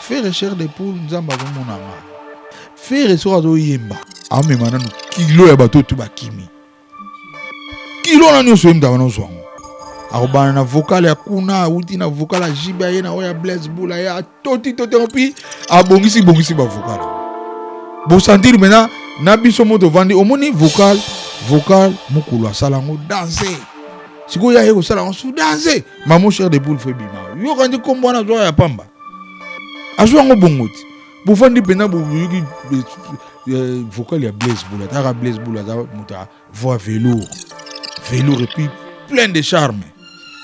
faire cher des poules nzamba zo monanga faire so azo yemba ame mananu kilo ya bato tu bakimi kilo na nyoso yemba bana zo arobana na vocal ya kuna uti na vocal ya jibe ye na oya Blaise Bula ya toti puis abongisi ba vocal bo sentir maintenant na biso moto vandi omoni vocal mukulu asalango danser siko ya yeko salango su danser mamo cher de poule fait bima yo kandi kombo na zo ya pamba azwango bongoti bo vandi pena bo yuki vocal ya Blaise Bula ta Blaise Bula za muta voix velours et puis plein de charme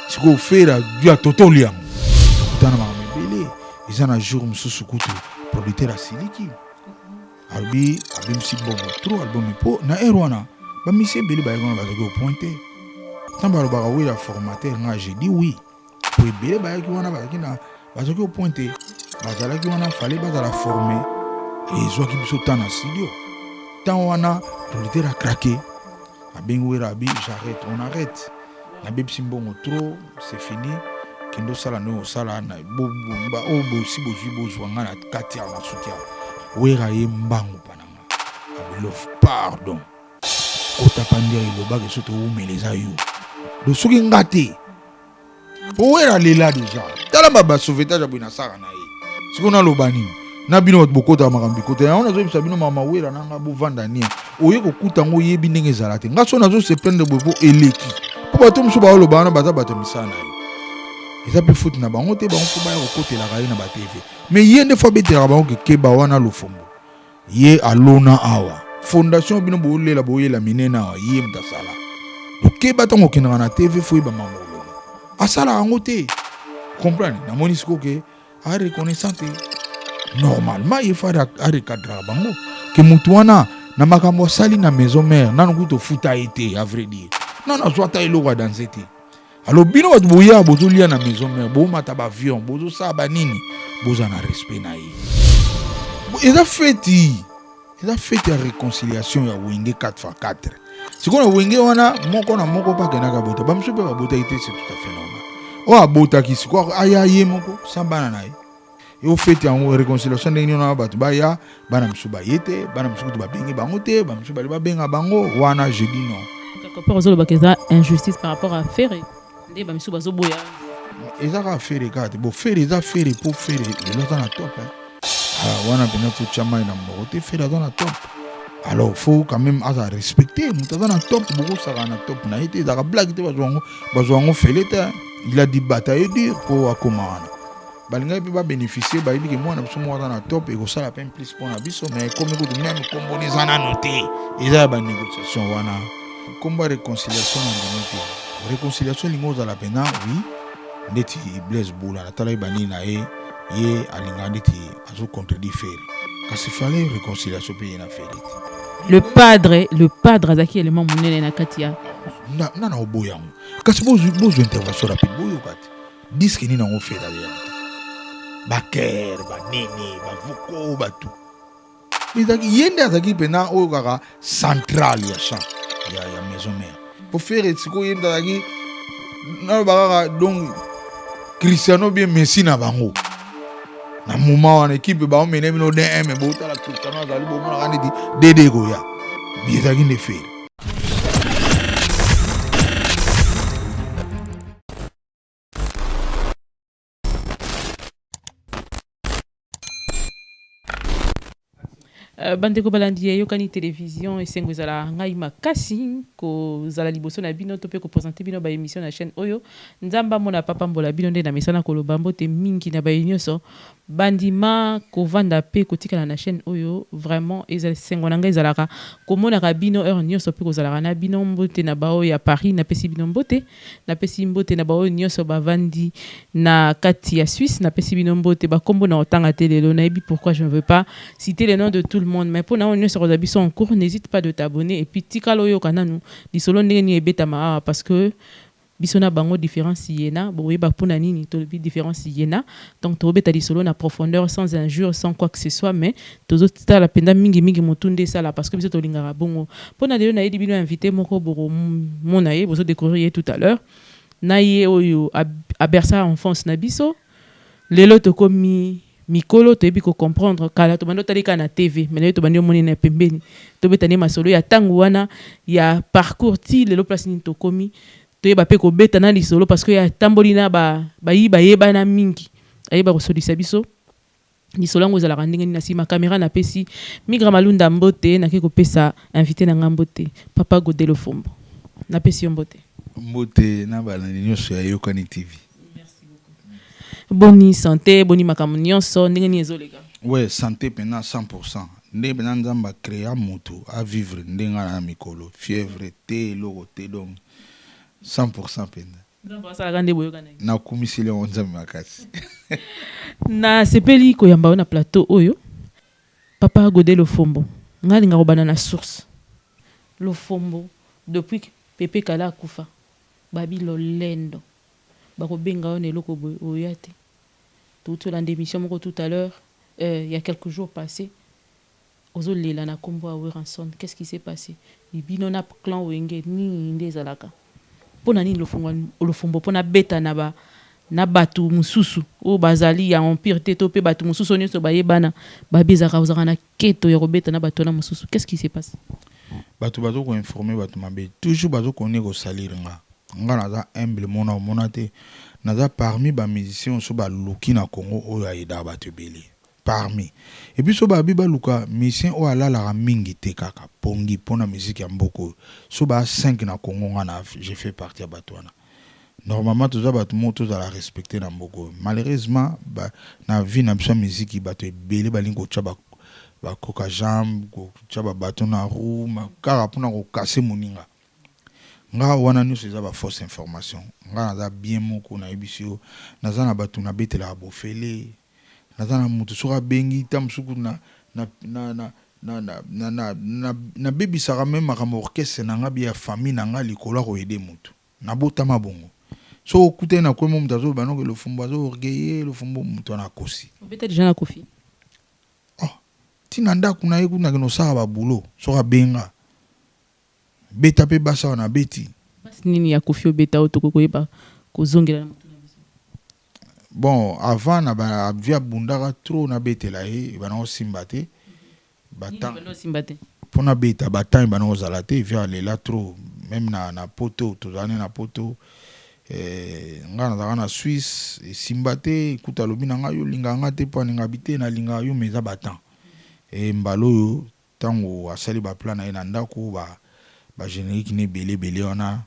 siko faire du a toto liang tana ma mebele izana jour mususu kutu producteur asiliki albi si bon trop album po na erwana ba mise beli ba yona ba ko pointer tamba ba oui la formateur nga j'ai dit oui pour beli ba yona ba kina ba ko pointer ba zala ki wana fallait ba la former et zo ki biso tana studio tant wana producteur a craqué a bengwera bi j'arrête on arrête na beb simbongo trop c'est fini kendo sala no sala na bo si bo zwanga na kati ya masukia wera ye mbangu pananga I love pardon kota pandia iloba ke soto umeleza yo do soki ngate wera lela déjà tala ba sauvetage abuna sara na ye siko na lobani na bino bokota makambi kota on azo bino mama wera nanga bo vanda ni oye ko kuta ngo yebi ndenge zalate ngaso nazo se prendre bo eleki po bato muso ba lobana bato misana yo ils appellent foot na bango te bango ba ko côté la raina ba TV mais yende fo betera bango ke ba wana lo fombo ye alona awa fondation bino bo lela boyela minena wa ye mtasala do ke batongo kinanga na TV fo ba mamolo asala ango te comprendre na monisiko ke a reconnaissante normalement il faut a recadrer bango ke mutu wana na makambo sali na maison mère nanu kuto futa été à vrai dire non soit ta ilo wa danser te alors bino wat boya bozo lia na maison mère bo mata ba avion bozo sa ba nini bozo na respect na yi eza feti ya réconciliation ya wenge 4x4 sikona wenge wana moko pa kenaka bota ba msupe ba bota ite c'est tout à fait normal o abota ki siko aya ye moko sambana na yi yo feti en réconciliation de union na bato ba ya bana msuba yete bana msuku ba bengi bango te ba msuba ba benga bango wana je dis non quelque part ozolo bakeza injustice par rapport à Ferré nde ba misuba zo boya ezaka Ferré kate bo Ferré eza Ferré pour Ferré le lota na top wana bena tu chama ina mbote Ferré dans la top alors faut quand même à respecter muta dans la top beaucoup ça na top na été za blague te bazwango feleta il a dit bataille dur pour akomana balinga pe ba bénéficier ba yiki mwana biso mwana na top et ko sala peine plus pour na biso mais comme ko même komboneza na noté eza ba négociation wana combat réconciliation na noté réconciliation lingo za la pena oui ndeti Blaise Bula la tala ibani na ye alinga ndeti azo contredire Ferré kasi fallait réconciliation pe na Ferré le padre azaki élément monene na katia na oboya kasi bozo intervention rapide boyo kati disque ni na ngo Ferré ya baker banini bavuko batu bizaki yende azaki pena oyo kaka central ya champ ya maison mère pour faire siko yende azaki na bakaka donc Cristiano bien Messi na bango na moment wana équipe ba omene bino DM bo tala Cristiano azali bo mona kanidi dede go ya bizaki ne faire bandeko balandi yokani télévision esengo ezala ngai makasi kozala liboso na bino to pe ko présenter bino ba émission na chaîne oyo nzamba mona papa mbola bino nde na mesana koloba mbote mingi na ba nyonso bandima kovanda pe kotikala na chaîne oyo vraiment ezala sengo na ngai ezalaka komona ka bino heure nyonso pe kozala na bino mbote na bao ya Paris na pesi bino mbote na pesi mbote na bao nyonso bavandi na kati ya Suisse na pesi bino mbote ba kombo na otanga telelo na ebi pourquoi je ne veux pas citer les noms de tout le monde mais pour na on nyonso kozabiso en cours n'hésite pas de t'abonner et puis tikalo yo kananu di solo ndenge ni ebetama parce que bisona bango différence yena boyeba pona nini to différence yena donc to beta di solo na profondeur sans injure sans quoi que ce soit mais tozo la penda mingi motunde ça là parce que biso to lingara bongo pona de na yedi bino invité moko boro monaye bozo découvrir tout à l'heure na ye oyo a bersa enfance na biso lelo to komi mikolo toyebi ko comprendre kala to bando talika na TV mais to bando moni na pembeni to betane masolo ya tangu wana ya parcours ti lelo place ni to komi toyeba pe ko beta na lisolo parce que ya tamboli na ba yeba na mingi ayeba ko solisa biso lisolo ngo zala ndenge na sima caméra na pesi migra malunda mbote na ke ko pesa invité na ngambote papa Godelo Fombo na pesi mbote na bala nyonso ya Yokani TV. Boni santé, boni makambo nyonso ndenge ni ezolega. Ouais, santé pendant 100%. Ndé pendant nzamba créer moto à vivre ndenga na mikolo, fièvre té logo té donc 100% pendant. Nzamba sala gande boyoka na. Na kumisile onzamba makasi. Na sepeli ko yamba na plateau oyo. Papa Godelo Fombo. Ngali ngakobana na source. Lo Fombo depuis Pepe Kala kufa. Babi lolendo. Bako benga on eloko oyate. Tout au long de l'émission tout à l'heure, il y a quelques jours passés, ozo lela na kombo a Weranson, qu'est-ce qui s'est passé? Ibinona clan wenge ni ndezalaka. Pona ni lo fombo pona beta na batu mususu o bazali ya empire teto pe batu mususu nyonso bayebana babezaka ozaka na keto ya robeta na batu na mususu. Qu'est-ce qui s'est passé? Batu ko informer batu mabe. Toujours batu ko ne ko salir nga. Nga naza humble mona te naza parmi ba musiciens so ba luki na Congo oyo aida batu bele parmi et puis so ba biba luka musicien o ala la mingi te kaka pongi pona musique ya mboko so ba 5 na Congo nga j'ai fait partie ya batu wana normalement tous batu moto za la respecter na mboko malheureusement ba na vie na biso musique batu bele balingo tshaba ba koka jambe ko tshaba batu na roue makara pona ko casser moninga nga wana nyonso eza ba fausse information nga naza bien moko na ebisio naza na batu na betela bofele naza na mutu soka bengi ta musuku na bebisaka même makambo orchestre na nga bia famille na nga likolo ko aider mutu na botama bongo so okute na kwemo mutu azo banoko le Fombo azo orgueiller le Fombo mutu na kosi Peut-être déjà na kofi tina ndako na ye kuna kino saka ba boulot soka benga beta pe basa wana beti nini ya kofi obeta otoko koyeba kozongela na mutu na biso. Bon avant na ba via bundaka trop na betela ye bana osimba te batang pona beta batang bana ozala te via lela trop même na poto tozane na poto nga na na Suisse simba te kuta lobi na nga yo linga nga te pona nga bité na linga yo meza batang mbalo yo tango asali ba plan na ye na ndako ba générique ne belé wana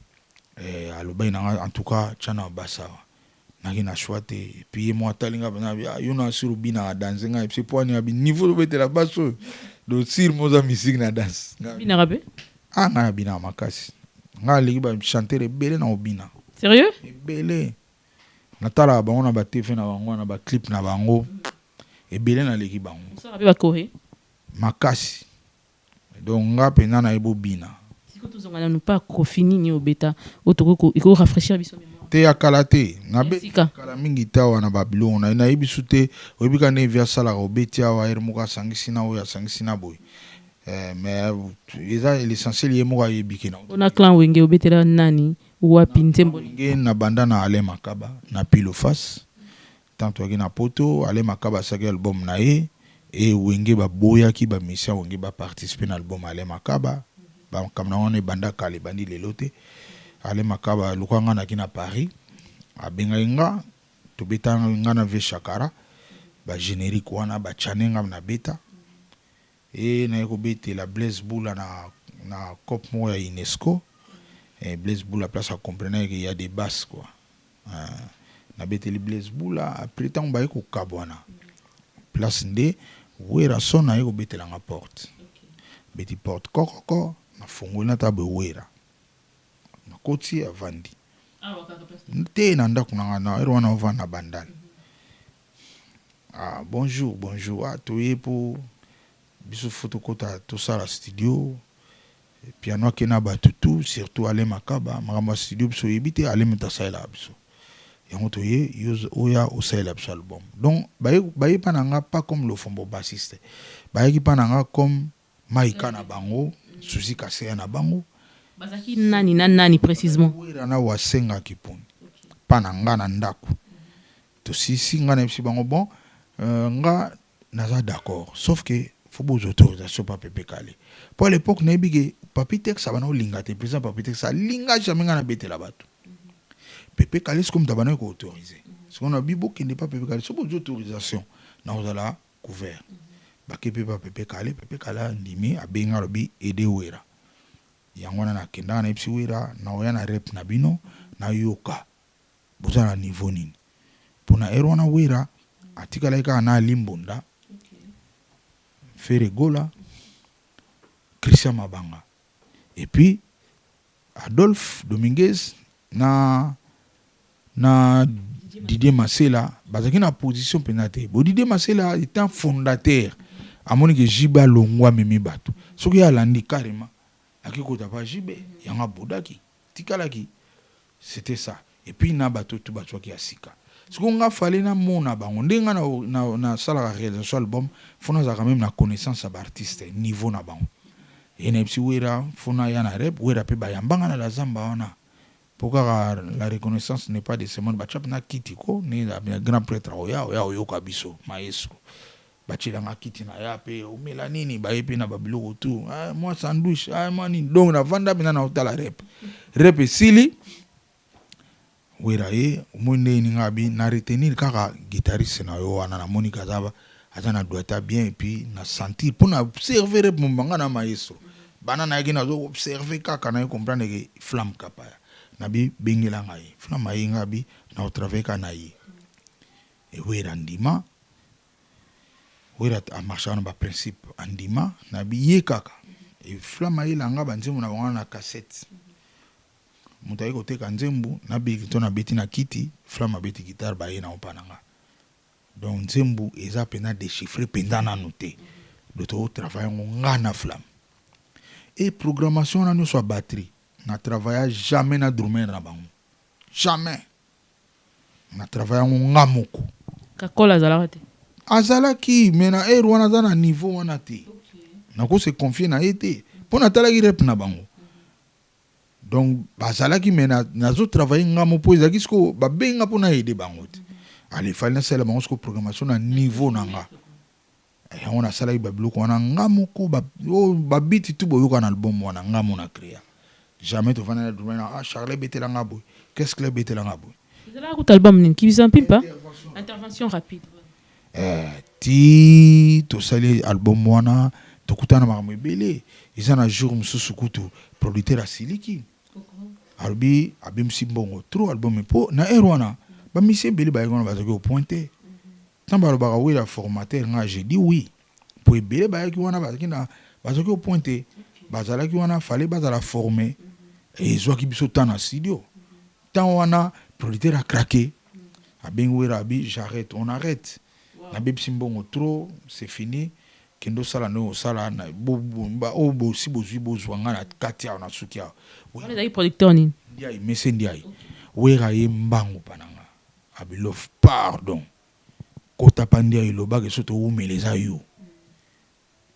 alobai na en tout cas tchana basa naki na choite puis moi talinga bana yo na sur bina dansinga et puis point ya niveau de la basso do sir moza musique na danse bina rabe nga bina makasi nga leki ba chanter belé na obina sérieux belé na tala bango na ba TV na bango na ba clip na bango belé na leki bango ça rabe ba coré makasi donc nga pena na ebo bina tozongana nous pas kofini ni obeta otoko iko rafraîchir biso mémoire te ya kala te na beta kala mingi tawa na babilo na yebisu te oyebika ne via sala obeti awa er muka sangisi na oya sangisi na boy mais eza l'essentiel ye muka yebiki na ona clan wenge obetela nani wapi ntembo nge na banda na Ale Makaba na Pilo Face tanto aki na poto Ale Makaba saki album na ye et wenge ba boya ki ba mission wenge ba participer na album Ale Makaba ba kamna wana banda kale bandi lelote Ale Makaba lukanga na kina Paris abenga inga to beta nga na ve Shakara ba générique wana ba chanenga na beta et na ko bete la Blaise Boula na cop mo ya UNESCO et Blaise Boula place à comprendre qu'il y a des basses quoi na bete li Blaise Boula après tant ba ko kabwana place ndé wera sona ko bete la nga porte beti porte kokoko na fungu na tabe wera na koti ya vandi te na ndako na na ero wana ova na bandal bonjour toye pour biso photokota to sala studio piano kena batutu surtout Ale Makaba makambo studio biso yebite ale metasaila biso yango toye oya osaila biso album donc baye pananga pas comme le Fombo bassiste baye ki pananga comme maika na bango susi kaseya na bango bazaki nani précisément wera na wasenga kiponi pananga na ndako to sisi ngana bisi bango bon nga naza d'accord sauf que faut beaux autorisations par Pepe Kale pour à l'époque na que papi texte ça va no linga te président papi texte ça linga jamais nga na bete la bato Pepe Kale c'est comme tabana ko autorisé ce qu'on a bibo qui n'est pas Pepe Kale c'est beaux autorisations na ozala couvert bakepe pa Pepe Kale ndimi abenga lobi aider wera yango na kenda na ipsi wera na oya na rep na bino na yoka boza na niveau nini pona erona wera atika laika na limbunda Ferregola Christian Mabanga et puis Adolphe Dominguez na Didier Masela bazaki na position penate bo Didier Masela étant fondateur amoni que Jiba Longwa memi bato soki alandi carrément akikota pa Jibe yanga bodaki tikalaki c'était ça et puis na bato tout bato ki asika ce qu'on a fallu na mona bango ndenga na sala la réalisation album fona za quand même na connaissance à artiste niveau na bango et na psi wera fona ya na rap wera pe ba yambanga na la zamba wana pourquoi la reconnaissance n'est pas de ce monde bachap na kitiko ni la grand prêtre oya oyoka biso maestro bachila nga kiti na ya pe o melanini ba epe na babilo tout moi sandwich moi ni donc na vanda bina na hôtel rap sili wera ye monde ni ngabi na retenir kaka guitariste na yo wana na Monica Zaba azana doit être bien et puis na sentir pour na observer rap mbanga na maestro bana na yaki na zo observer kaka na comprendre que flamme kapaya na bi bengela ngai flamme yi ngabi na au travail kana yi et wera ndima wera a marché na ba principe andima na bi ye kaka et flamme yi langa banzemu na wana na cassette mutayi koteka nzembu na bikito na beti na kiti flamme beti guitare ba ye na opananga donc nzembu eza pena déchiffrer penda na noter doto travail nga na flamme et programmation na soit batterie na travailler jamais na drummer na bango jamais na travailler nga moko kakola zalate azalaki mena wana za na niveau wana te na ko se confier na été pour na talaki rep na bango donc bazalaki mena nazo travailler nga mo po ezaki sko ba benga pour na aider bango te allez fallait na sala bango sko programmation na niveau na nga et on a salaki ba bloc wana nga moko ba beat tout boyoka na album wana nga mo na créer jamais tu vas na drummer Charles betelanga boy qu'est-ce que le betelanga boy zala ko album ni ki bizampi pa intervention rapide ti to sali album wana to kutana makambo ebele eza na jour mususu kutu producteur asiliki albi abimsi mbongo trop album po na wana ba mission ebele ba yona bazaki au pointer tamba lo ba wela formateur nga j'ai dit oui po ebele ba yaki wana bazaki na bazaki au pointer bazalaki wana fallait bazala former et zwaki biso tana studio tant wana producteur a craqué abengwera abi j'arrête on arrête na bebsi mbongo trop c'est fini kendo sala no sala na bo si bozwi bozwanga na katia na sukia on est producteur ni dia imese ndiai wera ye mbangu pananga abi love pardon kota pandia iloba ke soto umeleza yo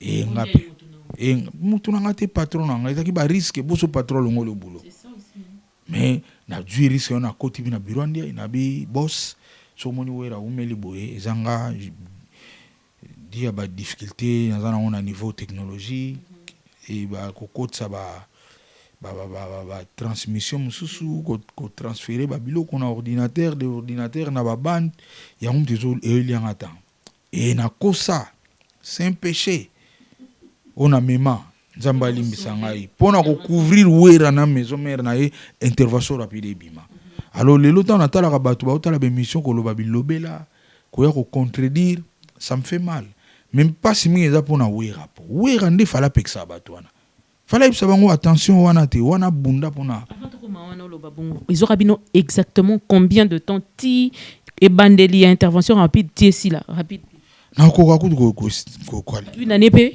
e ngapi e mutu nanga te patron nanga ezaki ba risque boso patron longo le boulot mais na dû risque on a koti bina bureau ndia na bi boss so moni wera umeli boye ezanga dia ba difficulté nazana on a niveau technologie et ba kokotsa ba transmission mususu ko transférer ba biloko na ordinateur de ordinateur na ba bande ya mtezo elianga temps et na kosa c'est un péché on a mema nzamba limbisa ngai pona ko couvrir wera na maison mère na intervention rapide bima alors lelo temps natala ka batu ba otala ba mission ko loba bilobela ko ya ko contredire ça me fait mal même pas si mi eza pona wera ndi fala peksa batu wana fala ibsa bango attention wana te wana bunda pona ils aura bino exactement combien de temps ti et bandeli intervention rapide ti si la rapide na ko ko une année pe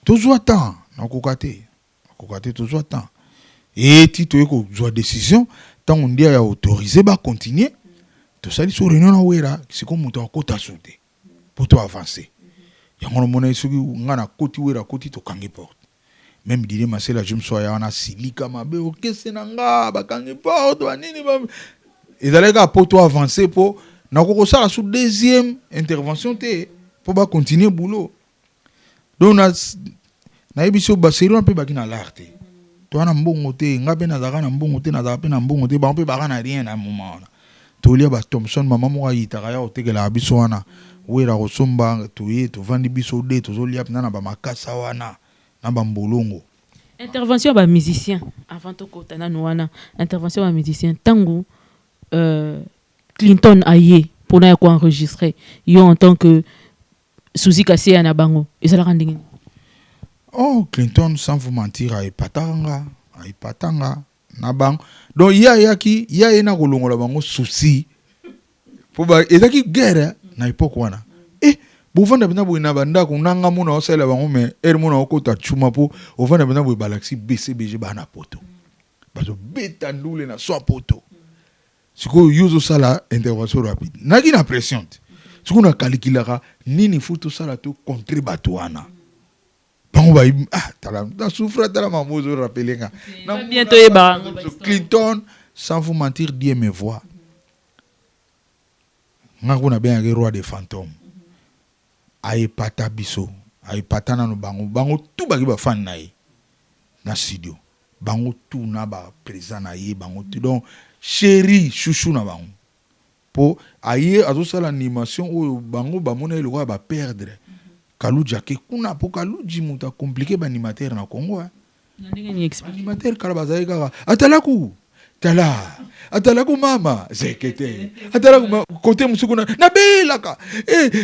toujours temps na ko kate toujours temps et ti to ko joie décision tant on dit à autoriser ba continuer to sali sur réunion na wera c'est comme muto akota sauter pour toi avancer yango mona isuki ngana koti wera koti to kangi porte même Didier Masela je me sois yana silika mabe okese nanga ba kangi porte ba nini ba ezaleka pour toi avancer pour nakoko sala sous deuxième intervention te pour ba continuer boulot donc na ebiso ba série on peut ba kina l'art to na mbongo te ngabe na zaka na mbongo te na zaka pe na mbongo te ba on peut ba na rien na moment to lia ba Thompson mama mo ayitaka ya otekela biso wana wera kosomba to ye to vandi biso de to zo lia na ba makasa wana na ba mbolongo. Intervention ba musicien avant to kotana no wana intervention ba musicien tango Clinton aye pour na ko enregistrer yo en tant que Suzy Kassia na bango et ça la rending. Oh Clinton sans vous mentir ay patanga na bango donc ya na kolongola bango souci pour ba ezaki guerre na époque wana bovanda bina boina banda kunanga mona osala bango mais mona okota chuma po ovanda bina bo balaxi BCBG bana poto bazo beta ndule na so poto siko yuzo sala intervention rapide naki na pression siko na calculera nini futo sala to contre batuana bango ba tala da souffra tala mamozo rappelenga na bientôt e ba Clinton sans vous mentir Dieu me voit ngako na bien roi des fantômes aipata biso aipata na no bango tout baki ba fan na ye na studio bango tout na ba présent na ye bango tout donc chéri chouchou na bango po aye azosala animation oyo bango ba mona ile ba perdre Kaluja ke kuna po Kaluji muta compliqué ba animateur na Congo animateur kala bazai kaka atalaku mama zekete atalaku côté musuku na belaka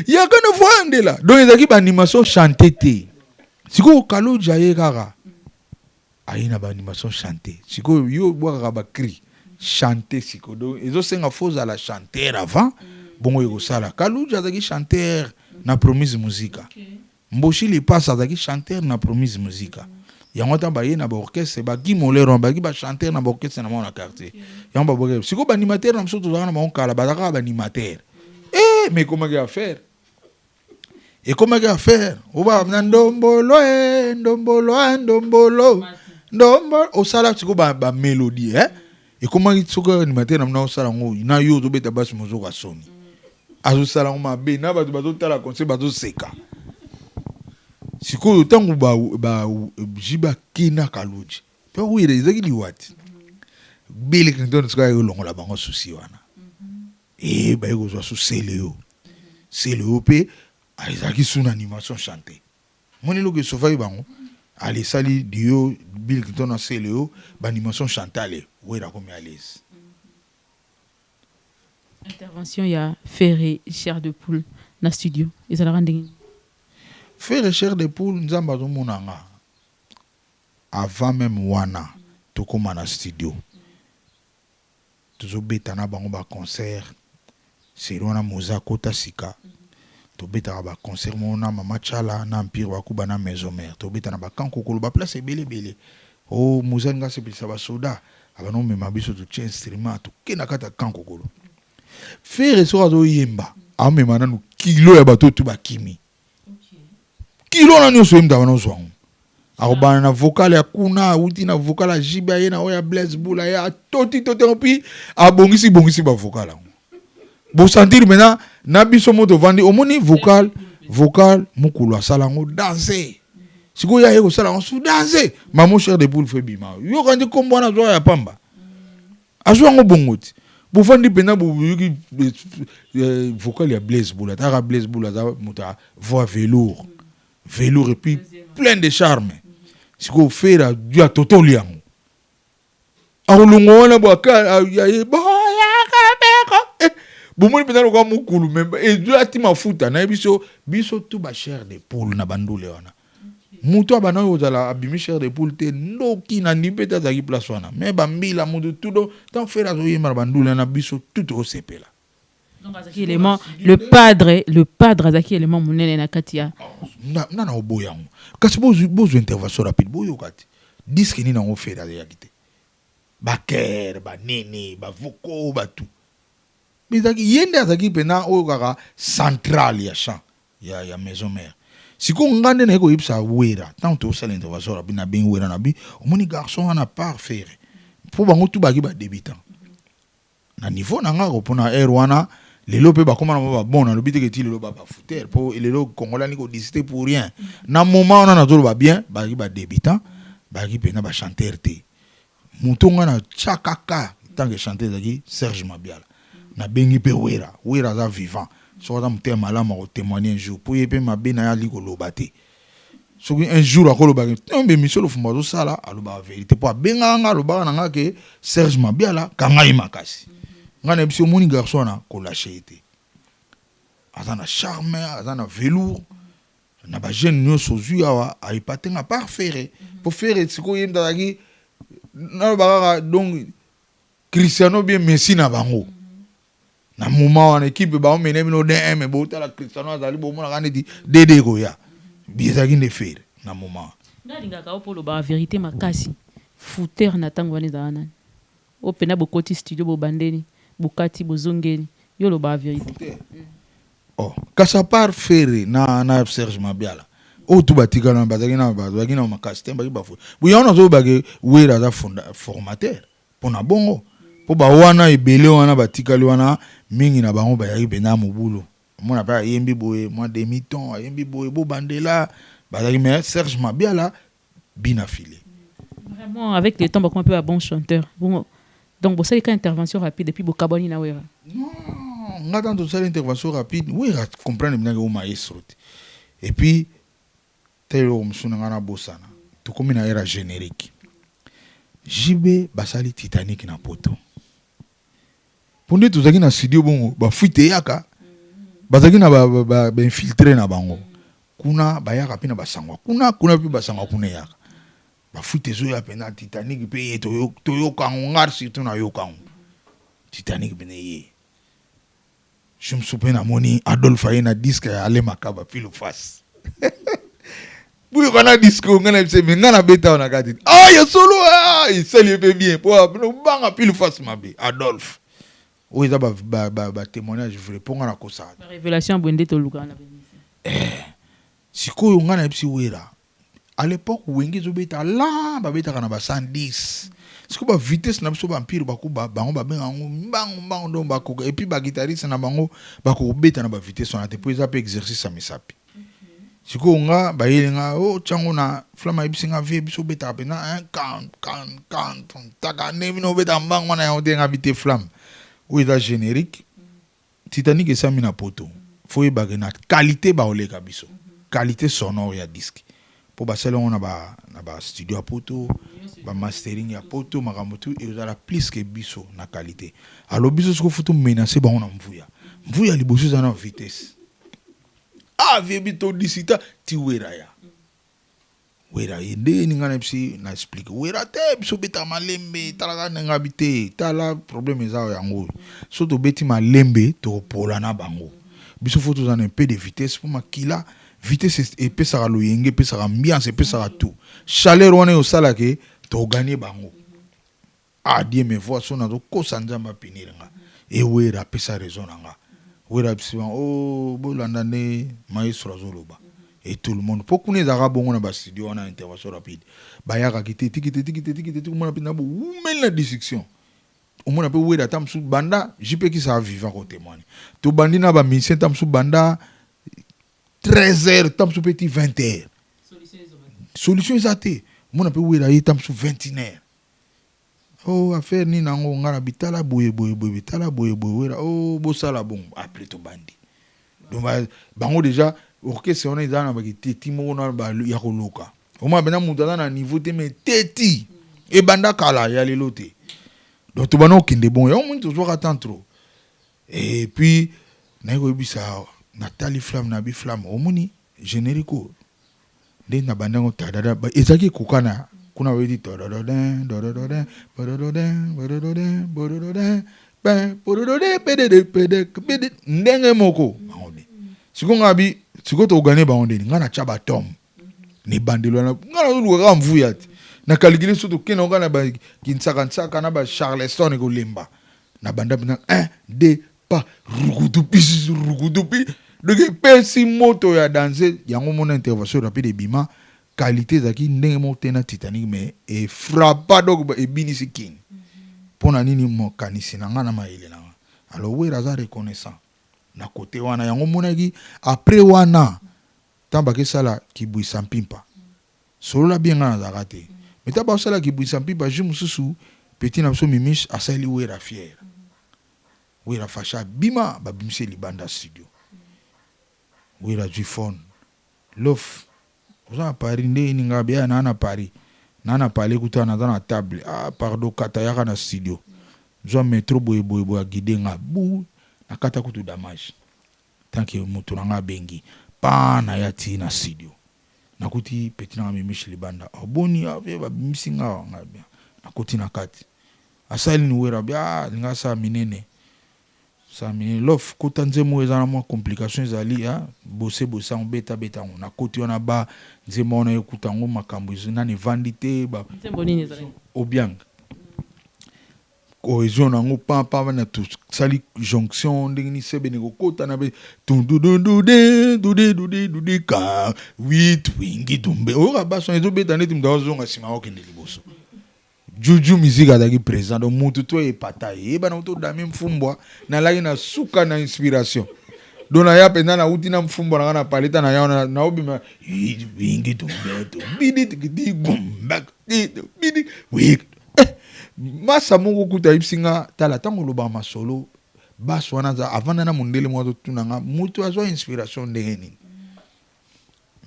yaka na voandela donc ezaki ba animation chanté te siko Kaluja ye kaka aina ba animation chanté siko yo bwa ba cri chanter siko donc ezo senga faux à la chanteur avant bongo yeko sala Kaluja azaki chanteur na Promise Musica Mboshi li passe azaki chanteur na Promise Musica yango ta ba ye na ba orchestre ba Guy Molero ba ba chanteur na ba orchestre na mon quartier yango ba boke siko ba animateur na msoto za na mon kala ba zaka ba animateur mais comment il va faire et comment il va faire oba na ndombolo o sala siko ba mélodie et comment il soko animateur na mna sala ngo na yo to beta bas mozo ka soni azo sala ngoma be na bato bato tala conseil bato seka siko tangu ba jiba kina Kaluji pe wire ezaki liwati Bill Clinton sika yo longola bango souci wana ba yo zo so seleo pe ezaki suna animation chanté moni lo ke sofai bango ali sali dio Bill Clinton na seleo ba animation chantale wera comme à l'aise. Intervention il y a Ferré chair de poule na studio et ça la rending Ferré chair de poule nzamba zo monanga avant même wana to koma na studio to beta na bango ba concert c'est wana moza kota sika to beta ba concert mona mama chala na empire wa kuba na maison mère to beta na ba kankokolo ba place belé oh moza nga se pilisa ba soda abano me mabiso to change instrument to kena kata kankokolo Ferré so azo yemba amema nanu kilo ya bato tu bakimi kilo na nyoso yemda bana zwangu akobana na vocal ya kuna uti na vocal ya jiba ye na oya Blaise Bula ya toti opi abongisi ba vocal yango bo sentir maintenant na biso moto vandi omoni vocal mukulu asala ngo danser siko ya yeko sala ngo su danser maman chair de poule fait bima yo kandi kombo na zo ya pamba azwa ngo bongoti bofandi pena bo vocal ya Blaise Bula ta Blaise Bula za muta voix velours et puis plein de charme siko fera du a totoli yango aulungo na boka ya kabeko bomoni pena ko mukulu memba et du ati mafuta na biso tu ba chair de poule na bandule wana muto abana yo zala abimi chair de poule te ndoki na nipeta za ki place wana mais ba mbila mutu tudo tant fera zo yema bandule na biso tout au sepela donc azaki élément le padre azaki élément munene na katia na oboyango kasi bozo intervention rapide boyo kati disque ni na ngo fera ya kite ba ker ba nene ba voko ba tout mais zaki yende azaki pena o kaka central ya chant ya maison mère siko ngande na ko ipsa wera tant to sala intervention rapide na ben wera na bi omoni garçon na part faire pour bango tout baki ba débutant na niveau na nga ko pona wana lelo pe ba comment on va bon na lobité que ti lelo ba fouter pour lelo congolais ni ko décider pour rien na moment on a ba bien ba débutant ba ki pena ba chanteur te mutonga na chakaka tant que chanteur zaki Serge Mabiala na bengi pe wera za vivant so za muté malama ko témoigner un jour pour yepé mabe na ya liko lobate so un jour akolo ba tombe misolo fumba zo sala aloba vérité pour benga nga loba na nga ke Serge Mabiala kanga imakasi ngana biso moni garçon na ko lâcher été azana charme azana velours na ba jeune nyo sozu awa a ipatenga parfait pour faire siko yenda ki na ba donc Cristiano bien Messi na bango na moment wana équipe ba mene bino de mais bo tala Cristiano azali bo mona kaneti dede ko ya bizaki ne faire na moment ngalinga ka opolo ba vérité makasi fouteur na tango wana zana opena bokoti studio bo bandeni bukati bozongeni yo lo ba vérité oh kasa par faire na Serge Mabiala o tu batika na bazaki na makasi temba ki bafu buyona zo bage wera za formateur pona bongo po ba wana ebele wana batikali wana mingi na bango ba yaki bena mobulu mona pa yembi boye moi demi-temps yembi boye bo bandela bazaki mais Serge Mabiala bina filé vraiment avec le temps ba un peu un bon chanteur bon donc ça une intervention rapide depuis bokaboni na wera non nga tanto ça intervention rapide wera comprendre bien que o maestro et puis telo msuna ngana bosana to komi na era générique jibe basali Titanic na poto ponde tozaki na studio bongo ba fuite yaka bazaki na ba infiltrer na bango kuna bayaka pina basangwa kuna pe basangwa kuna yaka ba fuite zo ya pena Titanic pe to yo kango ngar surtout na yo kango Titanic pene ye je me souviens na moni Adolphe Ayena disque ya Ale Makaba pile face pour qu'on disque on a se ngana beta on a gadi ah ya solo ah il s'est bien pour no banga pile face mabe Adolphe oui ça ba témoignage vrai pour ngana ko ça la révélation bwende to luka na sikoyo ngana psi wera à l'époque wengi zo beta la ba beta kana ba 110 siko ba vitesse na biso ba empire ba ko ba bango ba benga bango ndo ba ko et puis ba guitariste na bango ba ko beta na ba vitesse on a te pour ça pe exercice ça misapi siko nga ba yelenga o chango na flama ibisinga vie biso beta pena kan taka nemi no beta mbango na ya ndenga bite flamme ou est générique Titanic et Samina poto faut y baguer na qualité ba oleka biso qualité sonore ya disque pour ba salon na ba studio à poto ba mastering ya poto makamotu et vous la plus que biso na qualité alors biso ce ko faut menacer ba on a mvuya liboso za na vitesse ah vie bito disita ti wera ya wera yende ni ngana psi na explique wera te biso beta malembe tala nga bite tala problème za yango so to beti malembe to pola na bango biso faut to un peu de vitesse pour makila vitesse et pesa lo yenge pesa ambiance pesa tout chaleur wana yo sala ke to gagner bango ah die me voix so na to ko sanjamba piniranga e wera pesa raison nga wera psi oh bolanda ne maestro zoloba et tout le monde pour qu'on ait arabes on a bas studio on a intervention rapide bayaka kiti tout le monde a pina bo men la discussion au monde a peu wera tam sou banda jipe qui ça vivant ko témoigner to bandina ba mission tam sou banda 13h tam sou petit 20h solution exacte monde a peu wera yi tam sou 21h oh affaire ni nango ngara bitala boye bitala boye wera oh bo sala bon après to bandi donc bango déjà orchestre on est dans ba teti mo na ba ya koloka o ma bena mutana na niveau te mais teti e banda kala ya lelo te donc to bana okinde bon ya on toujours attend trop et puis na ko bisa Nathalie Flamme na bi Flamme o moni générique de na banda ngo tadada ba ezaki kokana kuna wedi dodododen ndenge moko sikonga bi sikoto gagner ba onde ngana chaba tom ni bandelo na ngana lu ka mvuya na calculer surtout kena ngana ba kinsaka na ba Charleston ko lemba na banda bina 1 2 pas rugudupi donc pesi moto ya danser yango mon intervention rapide bima qualité zaki ndenge moto na Titanic mais et frappa donc e binisi king pona nini mo kanisi na ngana maile na alors wera za reconnaissant na côté wana yango monaki après wana tamba ke sala kibwisa mpimpa solo la bien na zakate mais tamba sala kibwisa mpimpa je mususu petit na so mimish asali wera fier wera fasha bima babimse libanda studio wera du phone lof oza Paris nde ninga bia na Paris na parler kutana na table pardon kata yaka na studio zo metro boy guider nga bu na kata kutu damage tant que mutu nga bengi pa na yati na studio na kuti petit na mimishi libanda oboni ave ba misinga nga bia na kuti na kati asali ni wera bia nga sa minene lof kota nzemo ezana mwa complication ezali bose on beta on na koti wana ba nzemo na ekuta ngo makambo ezina ni vandité ba nzembo nini ezali obiang cohésion nango pa na tout sali jonction ndengini sebe ne kota na be du ka 8 wingi tumbe o ba son ezo beta neti mdazo nga sima okende liboso Juju musique adaki présent donc mutu to e pataye bana to dami mfumbwa na lagi na suka na inspiration dona ya penda na uti na mfumbwa na paleta na ya na obima wingi tumbeto bidi tikiti gumba bidi wik masa mungu kuta ipsinga tala tango loba masolo baso wana za avant na mundele mwa to tunanga mutu azo inspiration ndeni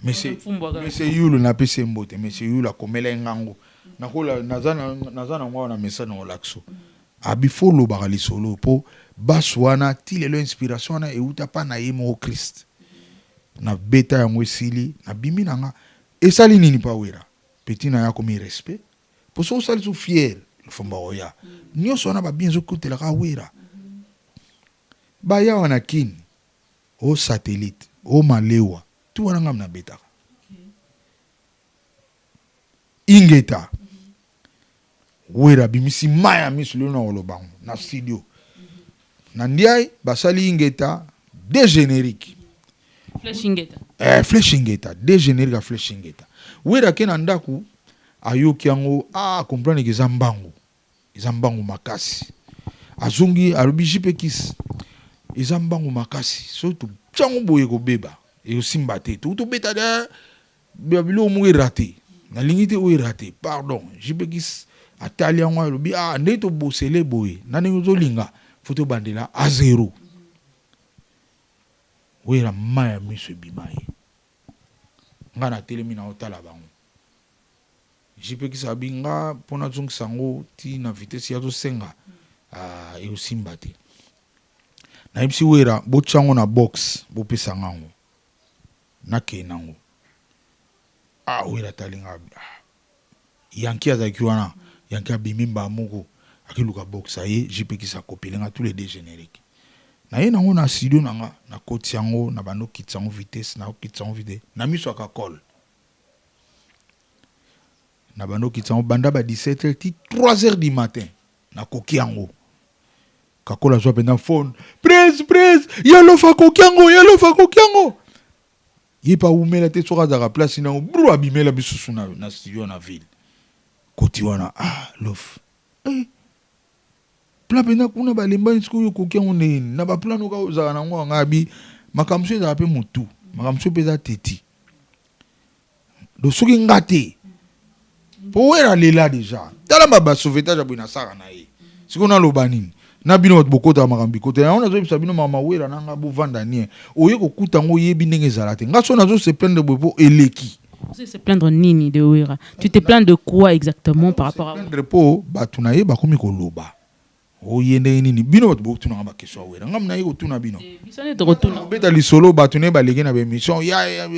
mais yulu na pese mbote mais yulu akomela ngango nakola nazana ngwa na message na lakso abifo lo bakali solo po baswana ti lelo inspiration na euta pa na yemo Christ na beta ya mwesili na bimi nanga esali nini pa wera petit na ya komi respect po so sali so fier le fomba oya nyoso na ba bienzo kutela ka wera ba ya wana kin o satellite o malewa tu wana ngam na beta ingeta wera bimisi maya misulu na olobango na studio na ndiai basali ingeta de générique flash ingeta de générique a flash ingeta wera ke na ndaku ayoki yango comprendre ke zambangu makasi azungi alobi jipe kisi ezambangu makasi so to tsango boye ko beba e osimba te to beta da babilo mu raté na lingite o raté pardon jipe kisi atali yango alobi nde to bosele boye nani uzolinga foto bandela a 0 wera maya miso bimaye ngana telemi na otala bango jipe kisa binga pona zung sango ti na vitesse ya to senga e osimba te na ipsi wera bo chango na box bo pesa ngango na ke nango wera talinga yanki azaki wana yanki abimimba moko akiluka box aye jipe kisa kopelenga tous les deux génériques na ye nango na studio nanga na koti yango na bando kitsango vitesse na kitsango vitesse na miso akakol na bando kitsango banda ba 17h ti 3h du matin na koki yango kakola zwa penda phone presse yalo fa koki yango yipa umela te soka za place na bro abimela bisusu na studio na ville koti wana lof pla pena kuna balemba nsiko yo koki yango nini na ba plano ka ozaka nango ngabi makamso eza pe mutu makamso peza teti do soki ngate po wera lela déjà tala ba sauvetage abuna saka na ye siko na loba nini na bino bokota makambi kote na ona zo bisabino mama wera nanga bo vanda nie oye kokuta ngo yebi ndenge ezala te ngaso nazo se plaindre bo eleki se plaindre nini de wera tu te plains de quoi exactement par rapport à plaindre po batuna ye bakomi koloba oyende nini bino bato bokutuna nga bakesho wera ngam na ye kotuna bino bisone to kotuna beta lisolo batune baleke na bemission ya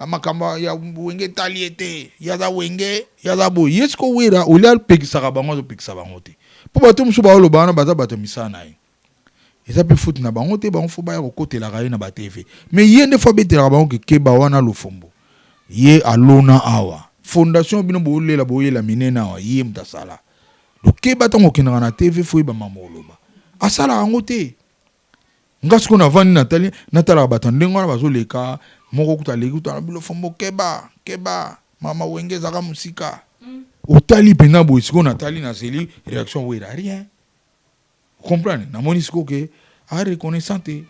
makamba ya wenge taliete ya za wenge ya za bo yesko wera olia pekisaka bango zo pekisa bango te po bato musu ba oloba na baza bato misana ye eza pe foot na bango te bango fo ba ya kokotela ka ye na ba TV mais yende fo betela bango ke keba wana lofombo ye alona awa fondation bino bolela boyela minena awa ye mtasala lokeba tango kinanga na TV fo ba mamoloba asala yango te ngasiko na vandi natali natala bato ndengo na bazoleka moko kutaleki kutana bilo fombo keba mama wenge zaka musika otali pena boy siko natali na seli réaction wera rien comprendre na moni siko ke a reconnaissante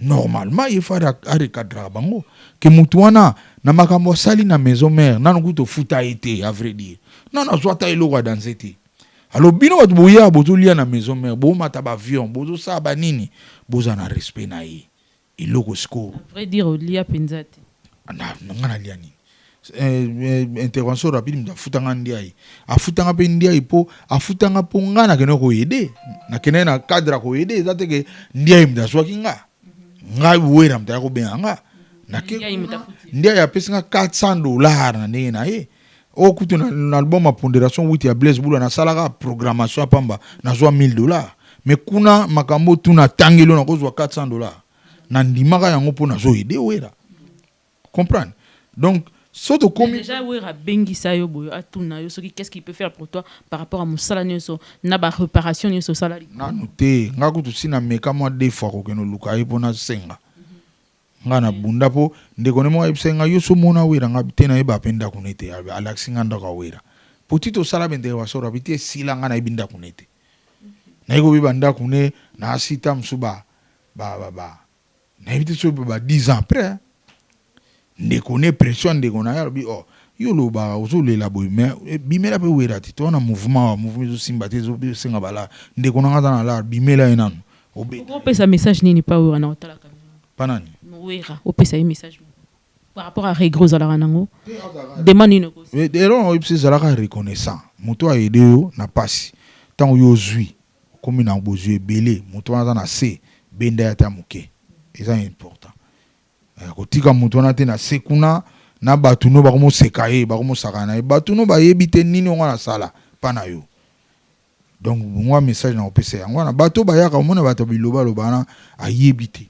normalement il faut recadrer bango que mutu wana na makambo sali na maison mère nanu kuto futa été à vrai dire non non soit taille lo dans été alors bino wat boya bozo lia na maison mère bo mata ba avion bozo sa ba nini boza na respect na ye iloko sko à vrai dire lia penzate na ngana lia ni intervention rapide mta futanga ndiai afutanga pe ndiai po afutanga po ngana kene ko yede na kene na cadre ko yede zate ke ndiai mta swaki nga wera mta ko benga na ke ndiai ya pesa $400 na ndenge na ye o kutu na album a pondération wuti ya Blaise Bula na salaka programmation pamba na zwa $1000 mais kuna makambo tuna tangelo na kozwa $400 na ndimaka yango po na zo yede wera comprendre donc soto komi déjà wera bengi sayo boyo atuna yo soki qu'est-ce qu'il peut faire pour toi par rapport à musala nyoso na ba réparation nyoso salari na noté nga kutu sina meka moi deux fois ko keno luka ipo na senga nga na bunda po ndeko ne mo ebsenga yo so mona wera nga bitena eba penda kunete alaxi nga ndaka wera potito sala bende wa sora bitie sila nga na ibinda kunete na iko bibanda kune na asita msuba ba na ibiti so ba 10 ans après ndeko ne pression ndeko na ya bi oh yo lo ba ozolela boy mais bimela pe wera ti to na mouvement zo simba te zo senga bala ndeko na ngata na la bimela enano obe ko pesa message nini pa wera na otala kamera panani wera o pesa un message par rapport à regros ala ranango demande une cause ero ipsi zalaka reconnaissant moto a aidé yo na pasi tango yo zui comme na bozu belé moto na na se benda ya tamuke eza important kotika moto na te na sekuna na batuno ba komo sekaye ba komo sakana batuno ba yebite nini ngo na sala pana yo donc moi message na opese yango na bato ba yaka mona bato biloba lobana ayebite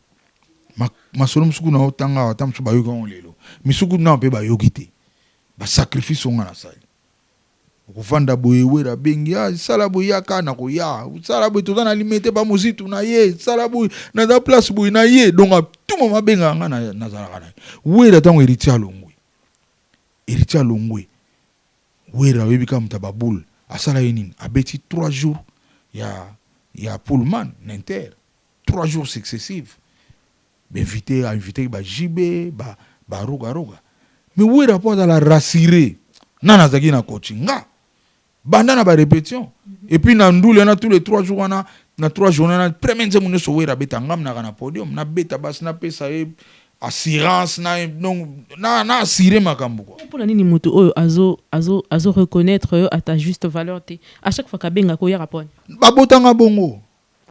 masolo musuku na otanga atamsu ba yoka lelo misuku na pe ba yokite ba sacrifice ngo na sali ukufanda boye wera bengi ya sala boye yaka na ko ya sala boye to na limite ba muzitu na ye sala boye na da place boye na ye donc tout moment benga nga na zala kana wera tango héritier longwe wera webika mtababul asala yini abeti 3 jours ya Pullman Inter 3 jours successifs invité ba jibe ba roga mais wera po la rassurer nana zaki na coachinga banda na ba répétition et puis na ndule na tous les 3 jours na 3 journées na premier nzemu ne so wera beta ngam na podium na beta bas na pesa assurance na assurer makambo quoi pour la nini moto oyo azo reconnaître à ta juste valeur te à chaque fois ka benga ko ya rapone babotanga bongo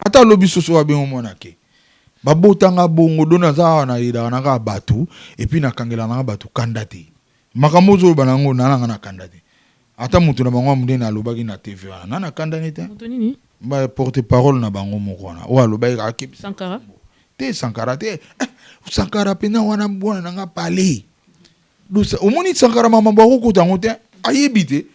ata lobi soso wa bengo monake babotanga bongo dona za na ida na ka batu et puis na kangela na batu kandate makambo zo banango na kandate ata mutu na bango munde na lobaki na TV wana na kandane te moto nini ba porte parole na bango moko wana o alobaki ka Sankara te Sankara te Sankara pena wana mbona nga pale dusa omoni Sankara mama bako kutango te ayebite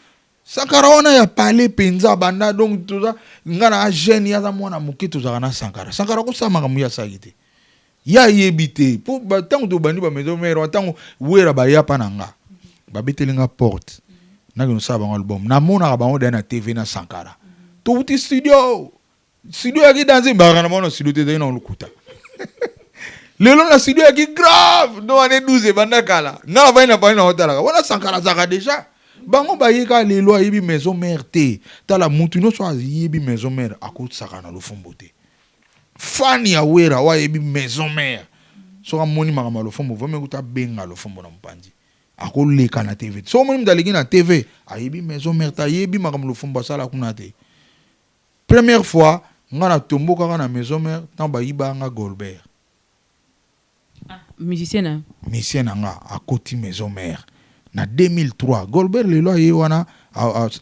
Sankara wana ya pale penza banda donc toza ngana jeune ya za mwana mukitu za na Sankara ko sama kamu ya sagite ya yebite po batango to bandi ba maison mère batango wera ba ya pananga ba betelinga porte na ngino saba ng album na mona ba ngo na TV na Sankara to uti studio ya ki danse ba kana mona studio te na lukuta lelo na studio ya ki grave do ane 12 banda kala na ba ina pa na hotala wana Sankara zaka déjà bango ba yeka lelo ayebi maison mère te tala mutu no so ayebi maison mère akosaka na lofombo te fani ya wera wa yebi maison mère so amoni makama lofombo vome kuta benga lofombo na mpandi akoleka na TV so moni mdaleki na TV ayebi maison mère ta yebi makama lofombo sala kuna te première fois ngana tomboka na maison mère tamba yiba nga Golbert musicien nga akoti maison mère na 2003 Golbert lelo ye wana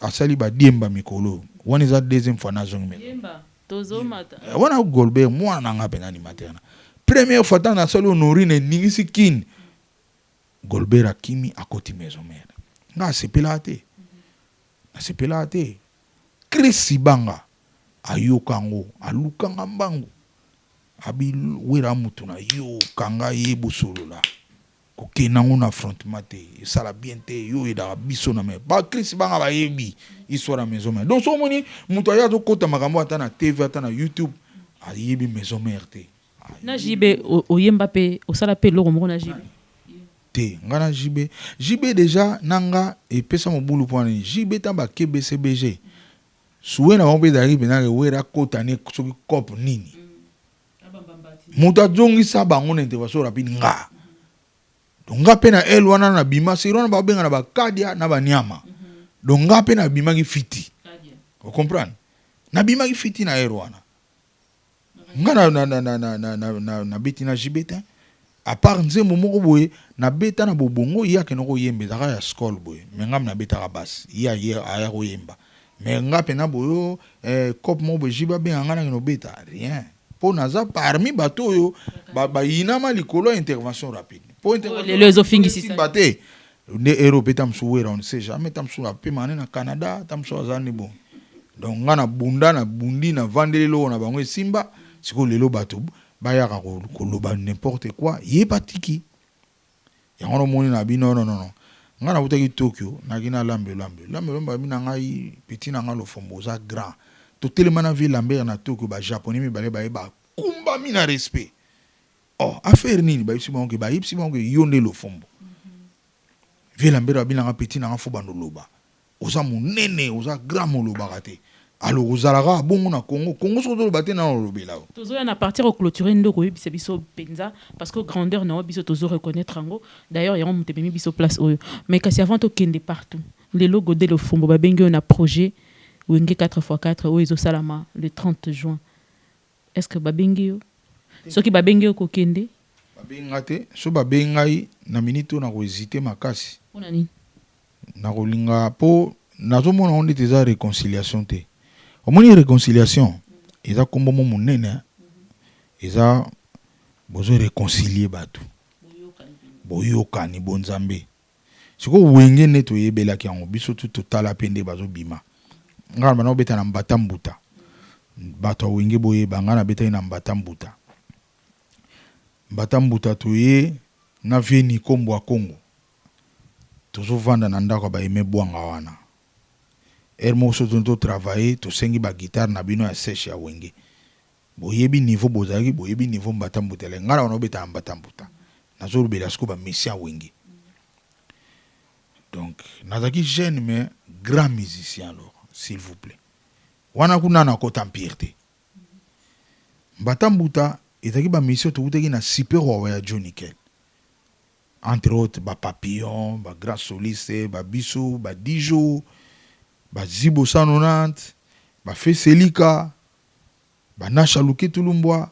asali ba diemba mikolo wana za deuxième fois na zongi diemba tozomata wana Golbert mwana nga pena ni materna première fois na solo honorine ningisi kin Golbert akimi akoti maison mère nga sepela te Chris Sibanga ayokango alukanga mbangu abi wera mutu na yo kanga yebo solola kokena ngona affrontement te sala bien te yo eda biso na me ba Chris Banga ba yebi histoire maison mère donc so moni mutu ya to kota makambo ata na TV ata na YouTube ayebi maison mère te na jibe oyemba pe osala pe loko moko na jibe te ngana jibe déjà nanga epesa mobulu pona jibe tamba KBCBG suwe na wambe dari benare wera kota ne soki cop nini muta jongi saba ngone intervention rapide nga donc nga pe na el wana na bima sirona ba benga na ba kadia na ba nyama donc nga pe na bima ki fiti vous comprenez na bima ki fiti na el wana nga na beti na jibeta à part nzembo moko boye na beta na bobongo ya ke noko yembe zaka ya skol boye mais ngam na beta ka bas ya aya ko yemba mais nga pe na boyo cop mo bo jiba be ngana no beta rien po naza parmi bato yo ba inama likolo intervention rapide po intervention les ofingisi bate ne Europe tam suwera on sait jamais tam suwa pe mané na Canada tam suwa zani bon donc ngana bunda na bundi na vandelelo na bango simba siko lelo bato bayaka koloba n'importe quoi ye patiki yango moni na bino non ngana butaki Tokyo na kina lambe bina ngai petit na ngalo fombo za grand to telemana ville lambe na Tokyo ba japonais mi bale ba kumba mina respect oh affaire nini ba yipsi bango yonde lo fombo ville lambe bina nga petit na nga fo bandoloba oza munene oza grand moloba kate alors ozalaka bongo na Congo soto baté na lobela tozo ya na partir au clôturer ndoko yebisa biso penza parce que grandeur na biso tozo reconnaître ngo d'ailleurs yango mutebemi biso place oyo mais kasi avant to kende partout les logos de le fombo ba bengi na projet wenge 4x4 oyo ezo salama le 30 juin est-ce que ba bengi yo soki ba bengi yo ko kende ba bengate so ba bengai na minute na ko hésiter makasi ona nini na kolinga po nazomona on était za réconciliation te omoni réconciliation eza kombo mo munene eza bozo réconcilier bato boyokani bonzambe siko wenge neto yebelaki yango biso totala pende bazo bima ngana bana obeta na mbatambuta bato wenge boye bangana beta na mbatambuta toye na veni kombo a Congo tozo vanda na ndako ba eme bwanga wana Hermoso tonto travailler to sengi ba guitare na bino ya sèche ya wenge boyebi niveau bozaki boyebi niveau mbatambuta le ngana wana beta mbatambuta nazo rubela sko ba messia wenge donc nazaki jeune mais grand musicien alors s'il vous plaît wana kuna na kota empire mbatambuta ezaki ba mission to utaki na super wa ya Johnny Kell entre autres ba papillon ba grand soliste ba biso ba dijo ba zibo 190 ba feselika ba nasha luke tulumbwa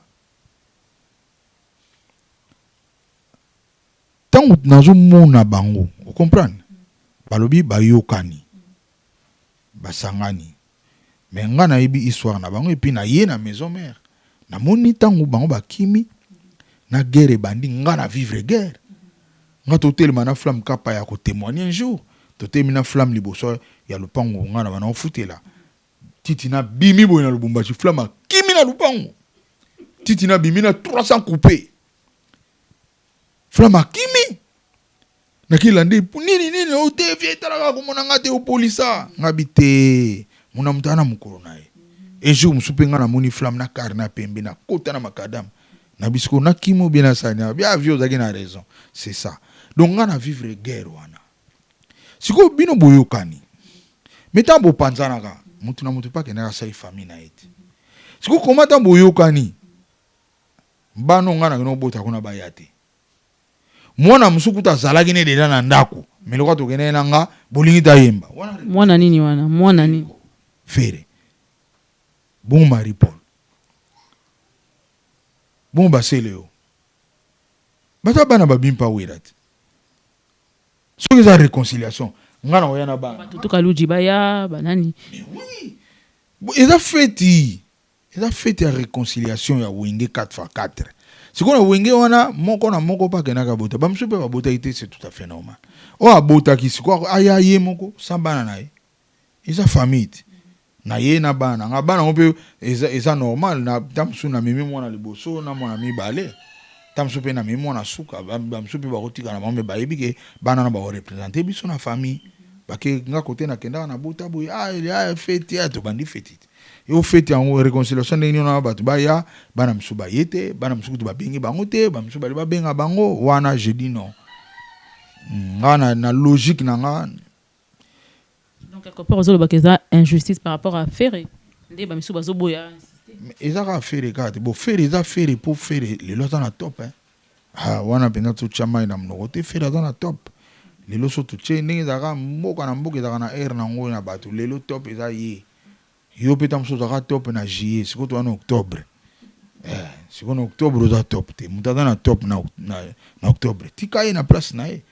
tango nazo mona bango vous comprenez balobi ba yokani ba sangani mais nga na yebi histoire na bango et puis na ye na maison mère na moni tango bango ba kimi na guerre bandi nga na vivre guerre nga to telema na flamme kapa ya ko témoigner un jour to temina flamme liboso ya lupango nga na bana ofutela titi na bimi boy na lubumbashi flamme kimi na lupango titi na bimi na 300 coupé flamme kimi na kilande nini o te vietala ko mona ngate o polisa ngabite muna mutana mukolo nae et jour musupe nga na moni flamme na car na pembe na kota na makadam na bisko na kimo bien asanya bien avion zaki na raison c'est ça donc nga na vivre guerre wana siko bino boyokani meta bo panzanaka mutu na mutu pa kenaka sa famille na ete siko komata boyokani bano nga na no bota kuna bayate mwana musukuta zalaki ne deja na ndako meloko to kenena nga bolingi ta yemba mwana nini fere bon Marie Paul bon baseleo bata bana babimpa werat ce que la réconciliation ngana oyana ba tutuka luji baya banani oui eza fête ya réconciliation ya wenge 4x4 siko na wenge wana moko na moko pa kenaka bota bamsupe ba bota ite c'est tout à fait normal o abota ki siko aya ye moko sambana nae eza famille na ye na bana nga bana mpe eza normal na tamsu na mimi mwana liboso na mwana mibale tamsupe na mimi mwana suka bamsupe ba kotika na mambe ba yebike bana na ba représenter biso na famille ba ke nga côté na kenda na bota boy il y a fête ya to bandi fête et au fait en réconciliation ndenge na batu ba ya bana msuba yete bana msuku to ba bengi bango te ba msuba ba benga bango wana je dis non ngana na logique nanga. Donc quelque part aux autres injustice par rapport à Ferré ndé ba msuba zo boya ezaka faire kati bo faire eza faire pour faire les lots na top hein. Ah wana pena tu chama ina mnoko te faire dans la top lelo so tu che ndenge zaka mboka na mboka zaka na air na ngo na batu lelo top eza ye yo peta mso zaka top na juillet siko to na octobre siko na octobre za top te mutada na top na octobre tika ye na place na ye.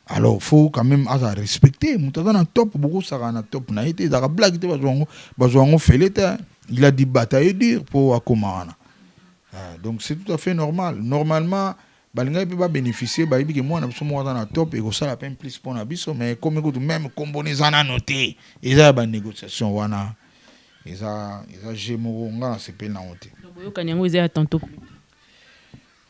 Alors faut quand même à respecter mutada na top beaucoup saka na top na été zaka blague te bazwango felete il a dit bataille dur pour akomana. Donc c'est tout à fait normal. Normalement balinga peut pas bénéficier ba que moi na biso mo na top et ko sala peine plus pour na biso mais comme écoute même combinaison na noté eza ba négociation wana eza jemo nga c'est pe na noté boyo kanyango eza tantôt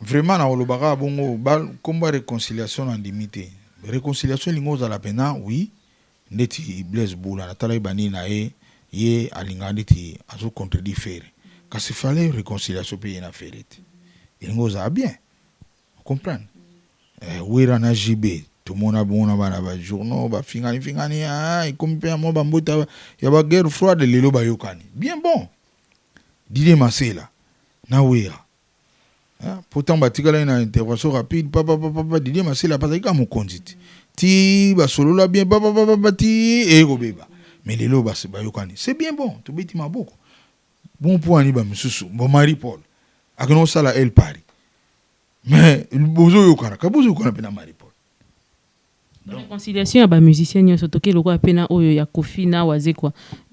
vraiment na olobaka bongo bal combat réconciliation en limité réconciliation lingo za la pena oui ndeti Blaise Boula na tala bani na ye alinga ndeti azo contredire faire kasi fallait réconciliation pe na faire lingo za bien comprendre wera na JB tout le monde a bon na ba journaux ba fingani et comme pe mo ba mbota ya ba guerre froide lelo ba yokani bien bon Didier Masela na wera pourtant batikala na intervention rapide papa Didier Masela pas ka mo konziti ti ba solo la bien papa ti e ko beba mais lelo ba se ba yokani c'est bien bon to beti maboko bon point ni ba msusu bon Marie Paul akono sala el Paris. Mais bozo yokana kabozo yokana pena Marie Paul. Donc réconciliation ya ba musicien nyoso toke loko apena oyo ya Kofi na waze kwa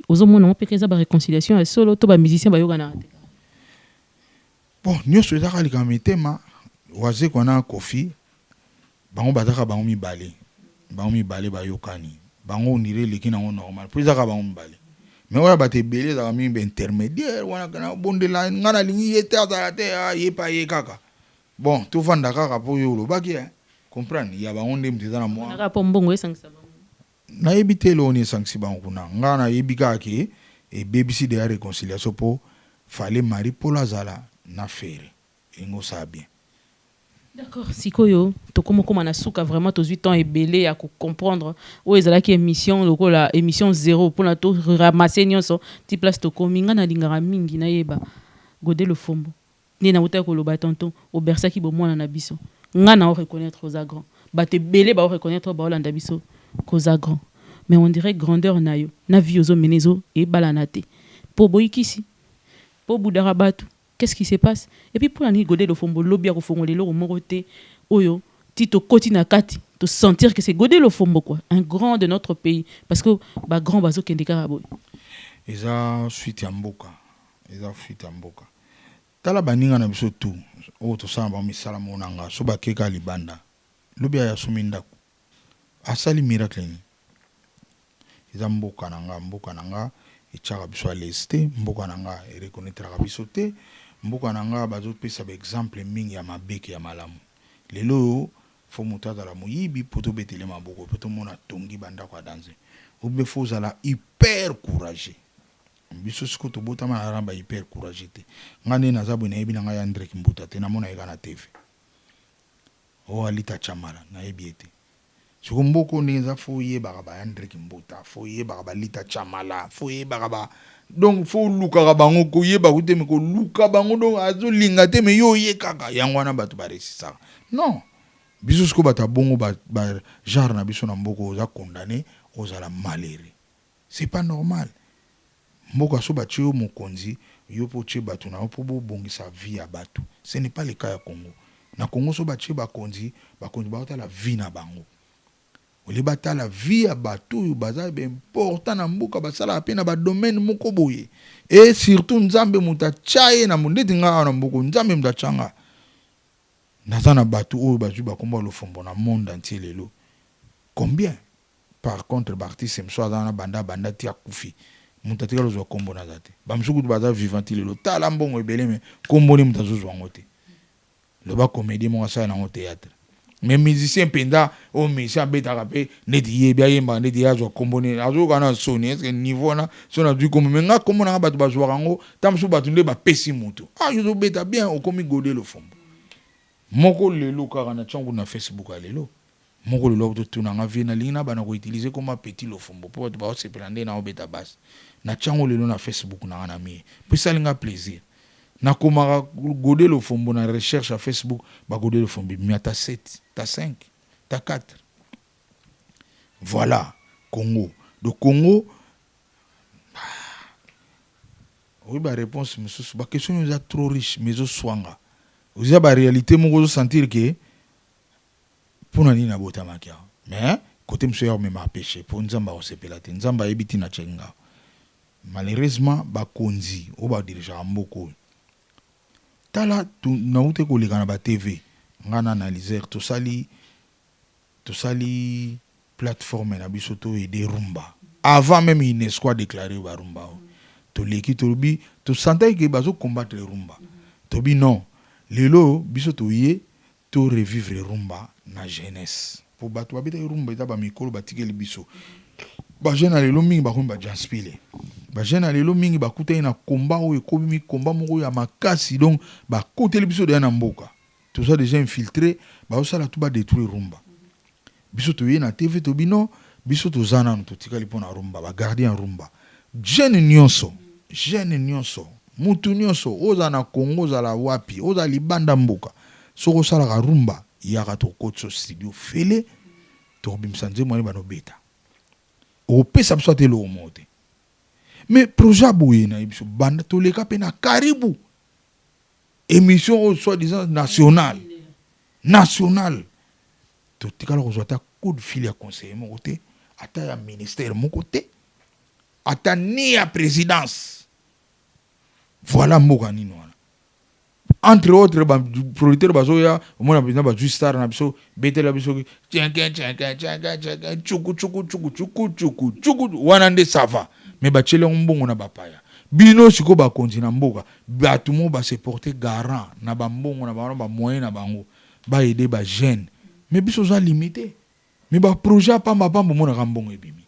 ozo mona on pekeza ba réconciliation ya solo to ba musicien ba yokana. Bon nyoso ezaka likama tema waze kwa na Kofi bango bataka bango mibale ba yokani bango nire lekina ngo normal pour ezaka bango mibale. Mais on a battu belé dans un intermédiaire on a kana bondela ngana lingi yete azalate yepa yekaka. Bon, tout le monde a pour yo lobaki comprendre il y a ba onde mteza na moi. Na po mbongo esangisa bango. Na ebite lo ni sangisi bango kuna. Ngana yebika ke et BBC de réconciliation pour fallait Marie Paul azala na faire. Ngo ça bien. D'accord, sikoyo tokomo koma na suka vraiment tous 8 ans et belé à comprendre où ezala ki émission lokola émission 0 pour na to ramasser nyonso ti place tokominga na lingara mingi na yeba Godé le Fombo. Ni na uta ko loba tonton au bersa ki bo mwana na biso nga na o reconnaître aux agrand ba te belé ba o reconnaître ba olanda biso aux agrand mais on dirait grandeur na yo na vie ozo menezo et balanate po boyikisi po budara batu qu'est-ce qui se passe et puis pour ani Godé le Fombo lobby a ko fongolé lo moroté oyo tito koti na kati to sentir que c'est Godé le Fombo quoi un grand de notre pays parce que ba grand bazo kende karabo eza suite ya mboka tala baninga na biso tu o to samba misala monanga so bakeka libanda lobi ya suminda asali miracle ni eza mboka nanga echaka biso à l'est mboka nanga e reconnaître biso te mboka nanga bazo pesa ba exemple mingi ya mabeke ya malamu lelo fo mutada la muyibi poto betele maboko poto mona tongi banda kwa danse obe fo zala hyper courageux biso siko to botama na ramba hyper courageux te ngane na zabu na yebi na ngai André Kimbuta te na mona eka na TV o alita chamala na yebi ete siko mboko ndeza fo yeba ba André Kimbuta fo yeba ba lita chamala fo yeba ba donc fo luka bango ko yeba kute me ko luka bango donc azo linga te me yo ye kaka yangwana batu ba resisa non biso siko bata bongo ba genre na biso na mboko za condamné ozala malheureux c'est pas normal. Mboka so batio mokonzi yo po che batu na po bongisa vie ya batu ce n'est pas le cas ya Congo na Congo so batio bakonzi ba la vie na bango oli bata la vie ya batu yo baza be important na mboka basala pe na ba domaine moko boye et surtout nzambe muta chaye na mundeti nga na mboko nzambe muta changa nazana batu o bazu ba komba lo Fombo na monde entier lelo combien par contre l'artiste mso azana banda ti akufi mutatika lozo kombo na zate bamsuku baza vivant lelo tala mbongo ebele me kombo ni mutazo zwango te le ba comédie mo sa na théâtre mais musicien penda o musicien beta rapé neti yebia yemba neti yazo kombone azo kana soni est-ce que niveau na sona du comme mais nga comme na batu ba jouer ngo tamsu batu nde ba pesi mutu yo beta bien o komi godé le fombo moko lelo kaka na tchangu na Facebook alelo moko lelo to tuna nga vie na lina bana ko utiliser comme petit le fombo pour ba se prendre na obeta bas na tchangu lelo na Facebook na na mi puis ça linga plaisir na komaka godé le fombo na recherche à Facebook ba godé le fombo mais ta 7 ta 5 ta 4 voilà Congo de Congo oui ba réponse monsieur ba question nous a trop riche mais au swanga vous avez la réalité mon sentir que pour nani na bota makia mais côté monsieur yo même péché pour nzamba osepelate nzamba ebiti na chenga malheureusement ba konzi o ba dirija mboko tala tu na ute ko leka na ba TV ngana analyser to sali plateforme na biso to aider rumba avant même UNESCO a déclaré ba rumba to leki to bi to sentais que bazo combattre rumba to bi non lelo biso to yé to revivre rumba na jeunesse pour bato babita rumba ita ba mikolo batikeli biso ba jeune lelo mingi ba rumba janspile ba jeune lelo mingi ba kuta na combat o ekobi mi combat moko ya makasi donc ba koteli biso de na mboka tout ça déjà infiltré ba osala tout ba détruire rumba biso to yé na TV to bino biso to zana to tikali pona rumba ba gardien rumba jeune nyonso mutu nyonso oza na Congo za la wapi oza libanda mboka soko sala ka rumba yaka to kotso studio fele to bimsanze mwana bano beta o pesa biso te lo mote mais projet boye na biso banda to leka pe na karibu émission soi-disant national to tikala ko zota coup de fil ya conseiller mon côté ata ya ministère mon côté ata ni ya présidence. Voilà Mogani noana. Entre autres, producteur bazoya, au moins na ba star na biso, betela biso, chuku, wanande sava. Mais ba chele mbongo na bapaya. Bino siko ba konti na mboka, ba tout monde ba se porter garant na ba mbongo na ba moyen na bango, ba aider ba jeune. Mais biso za limité. Mais ba projet pamba mo na mbongo ebimi.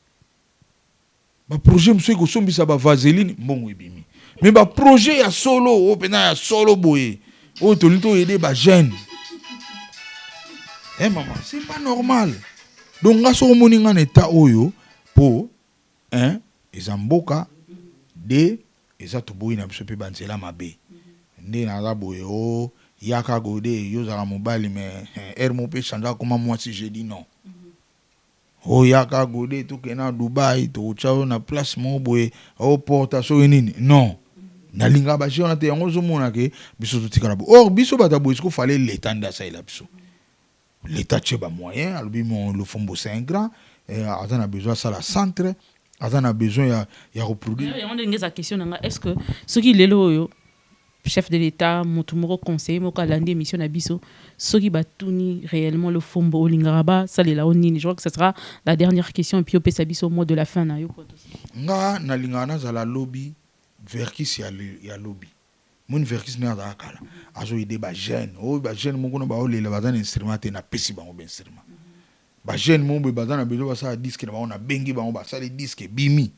Ba projet mso ko sombisa ba vaseline mbongo ebimi. Mais ba projet ya solo o pena ya solo boye o to lito aider ba jeune maman c'est pas normal donc nga so moni nga état oyo po ezamboka de eza to boye na biso pe banzela mabe nde na za boye o yaka gode yo za mobali mais mo pe changa comme moi si je dis non o yaka gode to kena Dubai to chao na place mo boye o porta so nini non na linga ba jona te yango zo mona ke biso to tikala bo or biso bata bo isko fallait l'état ndasa ila biso l'état tcheba moyen albi mon le fombo c'est un grand on a besoin ça la centre on a besoin ya reproduire on a une question est-ce que ce qui lelo yo chef de l'état motumoko conseiller moko alandi émission na biso ce qui batuni réellement le fombo olingaraba ça les la onini je crois que ça sera la dernière question et puis au pesa biso au mot de la fin na yo nga na lingana za la lobby verkis ya lobby mon verkis na da kala azo ide ba jeune ba jeune mo kono ba olela bazana instrument na pesi ba mo instrument ba jeune mo be bazana bezo ba sa disque na ba na bengi ba ba sa les disques bimi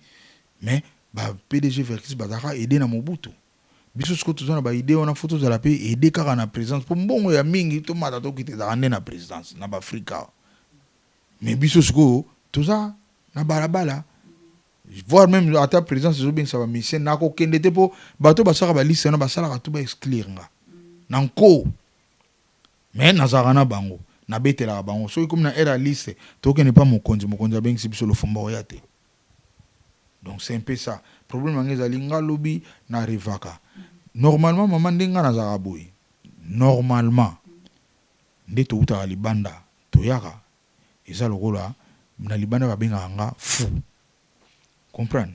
mais ba PDG verkis bazaka aider na Mobutu biso sko tozana ba idée on a photo za la paix aider kaka na présidence pour mbongo ya mingi to mata to kite za na présidence na ba Afrika mais biso sko toza na balabala voire même à ta présence je bien ça va mission na ko kende te po bato basaka ba liste na basala ka to ba exclure nga nanko mais nazara na bango na betela bango so comme na era liste to kene pas mon konzi ben si biso le fomba oyate donc c'est un peu ça problème ngeza linga lobby na rivaka normalement maman ndenga nazara boy normalement ndeto uta libanda to yaka eza lokola na libanda ba benga nga fou comprendre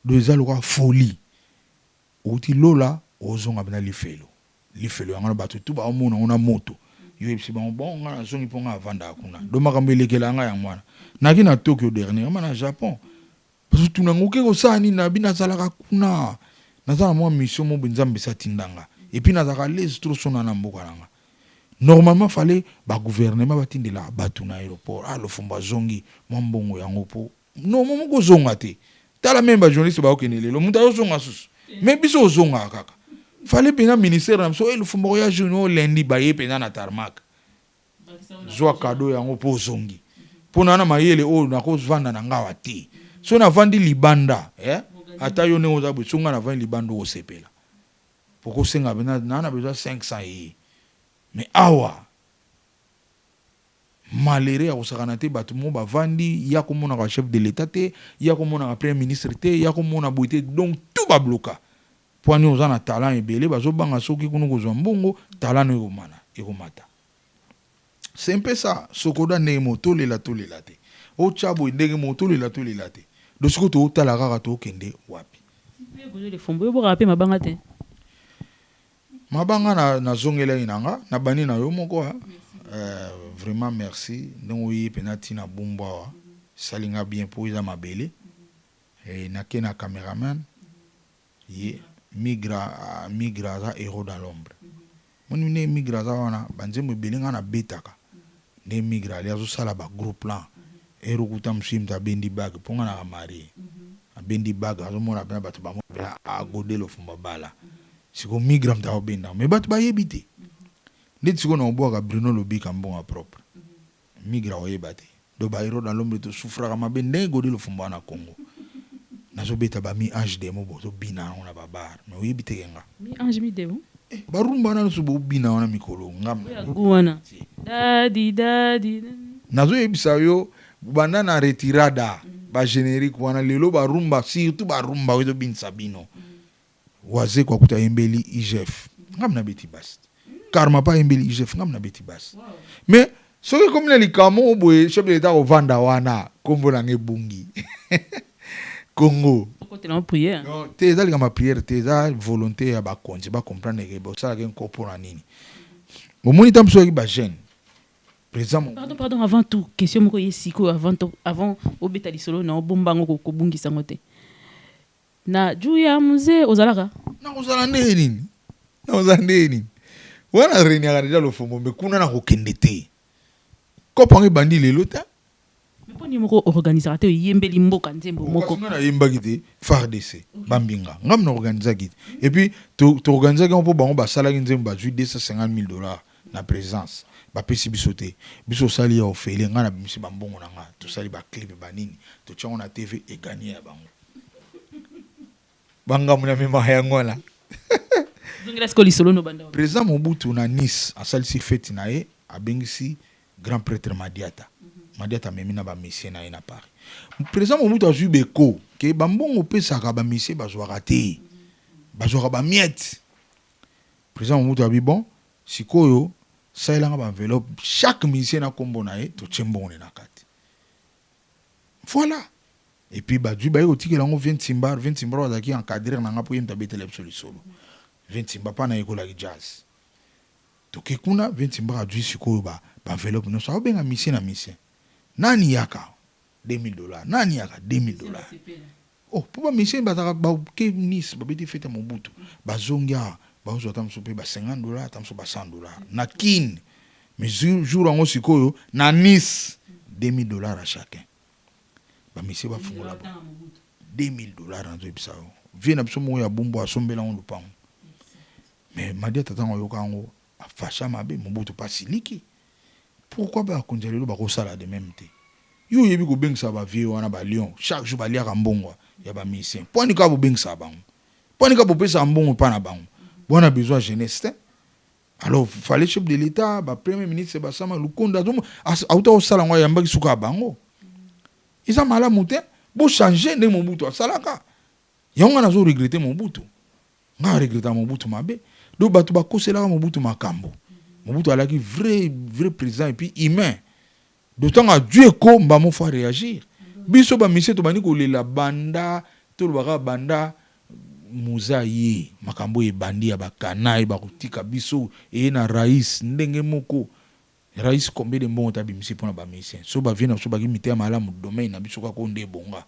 deux alora folie outi lola ozonga bina lifelo yanga batu tu ba omona ona moto yo epsi bon nga zongi ponga avanda kuna do makambe lekela nga ya mwana naki na Tokyo dernièrement na Japon parce que tunangoke ko sani na bina zalaka kuna nazala moi mission mo benzambe sa tindanga et puis nazaka les trop sona na mboka nanga normalement fallait ba gouvernement batindela batu na aéroport le fumba zongi mwambongo yango po non momoko zonga te tala même ba journaliste ba okene lelo muta zonga susu mais biso zonga kaka fallait pena ministère na so le fumba ya journaux lundi ba ye pena na tarmac zwa cadeau yango po zongi pona na mayele o na ko vanda na ngawa te so na vandi libanda ata yo ne oza butsunga na vandi libanda o sepela poko senga bena na besoin 500 yi mais awa malere ya kosakana te bato mo bavandi ya komona ka chef de l'état te ya komona ka premier ministre te ya komona boye te donc tout babloka poani oza na talent ebele bazobanga soki kuno kozwa mbongo talent ekomana ekomata c'est un peu ça sokoda ndenge motolela tolela te otya boye ndenge motolela tolela te do siko tootala kaka tookende wapi mabanga na zongela inanga na bani na yo moko vraiment merci ndongo yi penati na bumba salinga bien pour iza mabele et na kena cameraman ye migra za héros dans l'ombre moni ne migra za wana banzemo belinga na betaka ne migra ali azo sala ba gros plan héros kuta msimta bendi bag ponga na mari bendi bag azo mona bana bato ba mo a godelo fumba bala siko migra mta benda mais bato ba yebite ndeti siko na oboka Bruno Lobika mbonga propre migra oyebate do ba héros dans l'ombre to souffra ma bende godelo fumba na Congo nazo beta ba mi ange demo bo to bina ona ba bar mais oyebite kenga mi ange mi demo barumba na subo bina ona mikolo ngam wana dadi nazo yebisa yo banda na retirada ba générique wana lelo barumba surtout barumba wezo bin sabino waze kwa kuta embeli IGF ngam na beti bas karma pa embeli IGF ngam na beti bas mais soki comme les likamo boye chef de l'état au vanda wana kombo na ngebungi Congo côté na prière non te za ma prière te za volonté ya ba konzi ba comprendre que bo ça gen ko pour nini au moni tam so ki ba jeune président pardon avant tout question moko yesiko avant obeta lisolo na bombango ko bungisa ngote na juya mzee ozalaka na ozala nini wana reni ya déjà le fombo me kuna na ko kendete ko pangi bandi lelo ta mais poni moko organisateur yembeli mboka nzembo moko na yemba kite FARDC bambinga ngam na organiser kite et puis to organiser ko bango ba sala nzembo ba ju $250,000 na présence ba pesi bisote biso sali ya ofele nga na bimisi bambongo na nga to sali ba clip ba nini to tchango na TV e gagner ya bango banga muna mema yango la zongela skoli solo no banda président Mobutu na Nice a salisi fête na ye a bengisi grand prêtre Madiata memina ba mission na ye na Paris président Mobutu a ju beko ke bambongo pesaka ba mission bazwaka te bazwaka ba miette président Mobutu a bi bon sikoyo sailanga ba enveloppe chaque mission na kombo na ye to tchembone na kati voilà et puis ba du ba yo tikela ngo 20 timbar wazaki encadrer na nga po yemta betele solo 20 timbar pa na ekola ki jazz to ke kuna 20 timbar adu sikoyo ba enveloppe no sa benga mission na mission nani yaka $2,000 nani yaka $2,000 oh po ba mission ba ke Nice ba beti fete Mobutu ba zongia ba uzo tamso pe ba $50 tamso ba $100 na kin mais jour en sikoyo na Nice $2,000 à chacun ba mission ba fungola $2,000 na zo bisao vie na biso mo ya bumbo asombela on lupango mais madia tatango yokango afasha mabe Mobutu pasiliki pourquoi ba konzelelo ba ko sala de même te yo yebi ko bengsa ba vie wana ba lion chaque jour ba lia ka mbongo ya ba mission poni ka bo bengsa bango poni ka bo pesa mbongo pa na bango bon a besoin jeunesse alors fallait chef de l'état ba premier ministre ba sama lukonda donc auto au sala ngwa yamba kisuka bango isa mala mute bo changer ne Mobutu salaka yonga na zo regretter Mobutu nga regretter Mobutu mabe do batu ba kosela Mobutu makambo Mobutu alaki vrai président et puis humain d'autant à Dieu ko mba mo fa réagir biso ba mission to bani ko lela banda to baka banda muzaye makambo e bandi ya bakana e bakutika biso e na rais ndenge moko rais kombe de mbongo tabi misi pona ba mission so ba vient so ba kimite mala mu domaine na biso ka ko nde bonga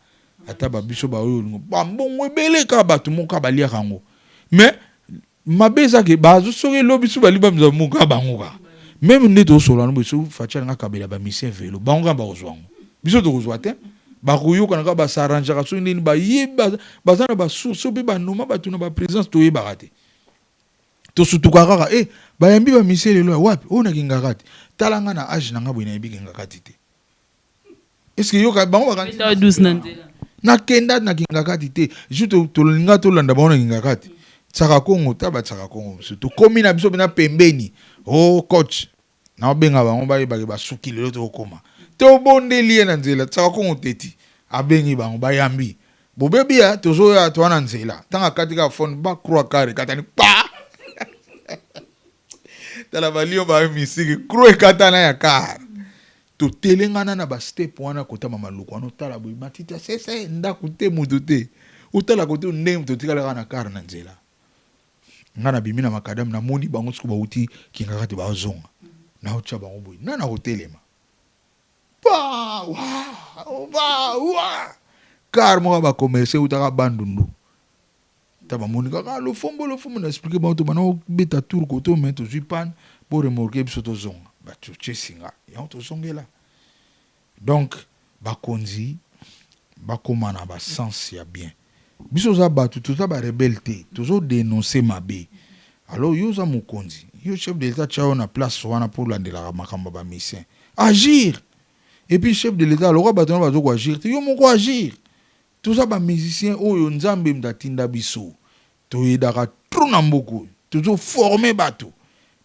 ata ba biso ba oyo ba mbongo ebele ka batu mo ka balia kango mais mabeza ke bazo soke lobi so bali ba mza mo ka bango ka même nde tosolana biso fatia nga kabela bamisien velo bango kaka bakozwango biso tokozwa te bakoyokanaka basarrangeaka soki ndeni bayeba baza na basource mpe banoma bato na baprésence toyebaka te tosutuka kaka bayambi bamisien lelo wapi oyo nakingaka te tala nga na age na nga boye nayebi kengaka ti te estce yoka bango nakenda nakingaka ti te ju tolinga tolanda bango nakingaka te tsaka kongo ta batsaka kongo mosu tokomi na biso mpena pembeni coach naobenga bango bayebake basuki lelo tokokoma tobondeli ye na nzela tsaka kongo teti abengi bango bayambi bobebi ya tozoya toa na nzela ntango akati kaka fone bacroi kare katani pa tala balio bamisiki croi ekatana ya kare totelengana na bastep wana kotama maluku wana otala boye matiti asese ndako te moto te otala kote ndenge totikalaka na kare na nzela nga na bimi na makadamu namoni bango soki bauti kingaka te bazonga naotya bango boye nana kotelema kare moko bakomerse utaka bandundu ta bamoni kaka lofombo na explike bango to bana obeta tour koto me tozwi pane po remorke biso tozonga bato tyesinga yango tozongela donc bakonzi bakoma na basens ya bien biso za bato toza barebele te tozodénonce mabe alors yo oza mokonzi yo chef de l'état tya yo na place wana mpo olandelaka makambo ya bamisien agir et puis chef de l'état alokwa bato na bazo koagir te yo moko agir toza bamusicien oyo nzambe ndatinda biso toyedaka tro na mboka tozoforme bato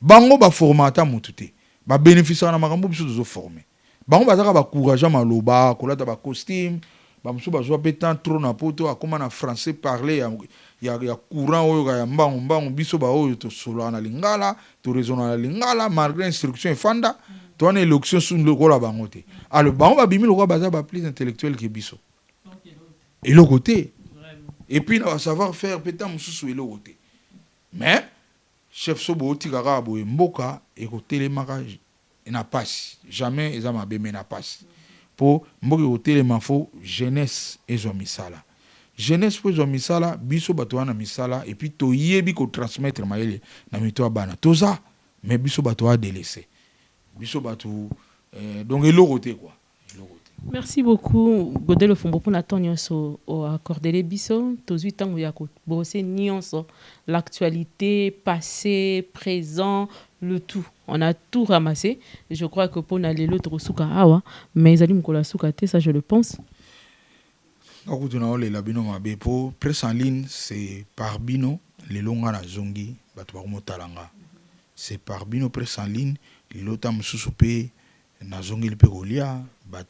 bango baforma ata motu te babénéficiaka na makambo biso tozoforme bango bazaka bacouragea maloba kolata bacostume bamosusu bazwa mpe temps tro na poto akóma na français parler ya courant oyo ya mbangu biso baoyo tosolaka na lingala toraisonna na lingala malgré instruction efanda towana élection su lokola bango te alors bango babimi lokola baza baplus intellectuel ke biso eloko te et puis na basavoir faire mpe ntan mosusu eloko te mais chef so bootikaka boye mboka ekotelemaka na pasi jamais eza mabe me na pasi mpo mboka ekotelema fo jeunesse ezwa misala jeunesse mpo ezwa misala biso bato wana misala et puis toyebi kotransmettre mayele na mito ya bana toza mais biso bato adelese biso bato donc eloko te quoi. Merci beaucoup Godel Fombo pour ton nyonso au accordé les biso tous 8 ans ya ko bosser nyonso l'actualité passé présent le tout on a tout ramassé je crois que pour aller l'autre suka awa mais ali mkola suka te ça je le pense akutuna ole la bino mabe po presse en ligne c'est par bino les longa na zongi bato ba motalanga c'est par bino presse en ligne lota mususu pe na zongi lipe kolia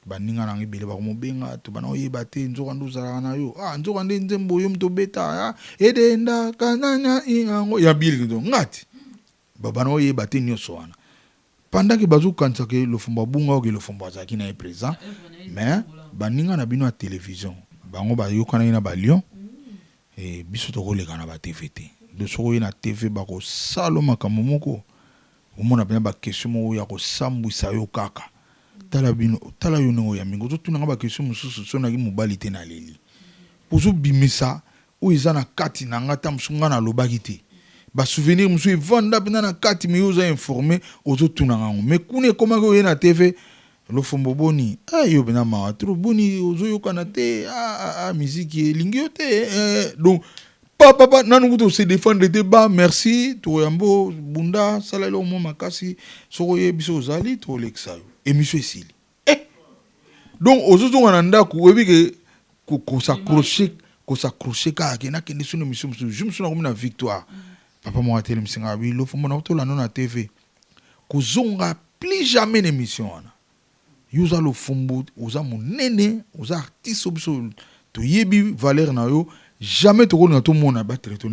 baninga na ngibele ba mobenga to bana oyeba te nzoka nduzala na yo nzoka nde nzembo yo mto beta edenda kananya ingo ya bili ndo ngati bana oyeba te nyoso wana pendant que bazu kanisa ke le fumba bunga o ke le fumba zaki na présent mais baninga na bino à télévision bango ba yokana na ba lion et biso to koleka na ba TV te de soko na TV ba ko salo makambo moko omona bina ba question mo ya ko sambwisa yo kaka tala bino tala yo no ya mingo to tuna ba question mususu so na ki mobali te na leli pozo bimisa o izana kati na ngata musunga na lobaki te ba souvenir musu vanda bina na kati mi oza informer ozo tuna ngango mais kune koma ko na TV lo fombo boni yo bina ma trop boni ozo yokana te musique elingi yo te donc papa nanu kuto se défendre te ba merci to yambo bunda salalo mo makasi soko ye biso zali to leksa émission esili donc ozozo wana ndako webi ke ko s'accrocher ka ke na kende sunu émission je me suis na victoire papa mo atele msinga bi lo fombo na to la na TV ko zonga plus jamais émission wana yuza lo fombo oza monene oza artiste biso to yebi valeur na yo jamais to ko to mona ba traiter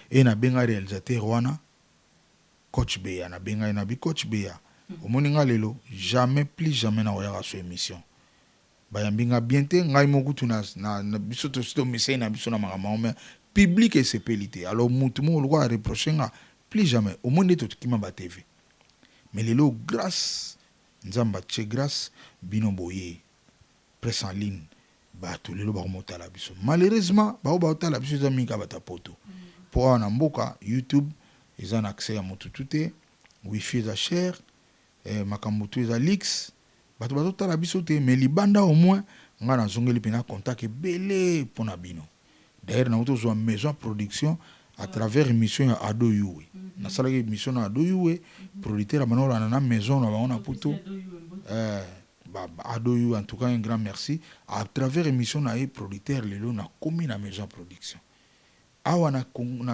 et na benga réalisateur wana coach Beya na benga na bi coach Beya omoni nga lelo jamais plus jamais na oya so émission ba yambinga bien te ngai mokutu na biso to sto message na biso na makama mais public et sepelité alors mutu mo lo reprocher nga plus jamais omoni to kima ba TV mais lelo grâce nzamba che grâce bino boye presse en ligne bato lelo ba motala biso malheureusement ba otala biso za minga bata poto pour na mboka YouTube ils ont accès à motu tuté wifi eza cher makambo to eza lix bato bazotala biso te mais libanda au moins nga nazongeli mpena contact ebele mpona bino. D'ailleurs na tozwa maison production à travers émission ya Ado Yuwe nasalaki émission na Ado Yuwe producteur abanolanda na maison na bango na poto Ado Yuwe en tout cas un grand merci à travers émission na ye producteur lelo na komi na maison production awa na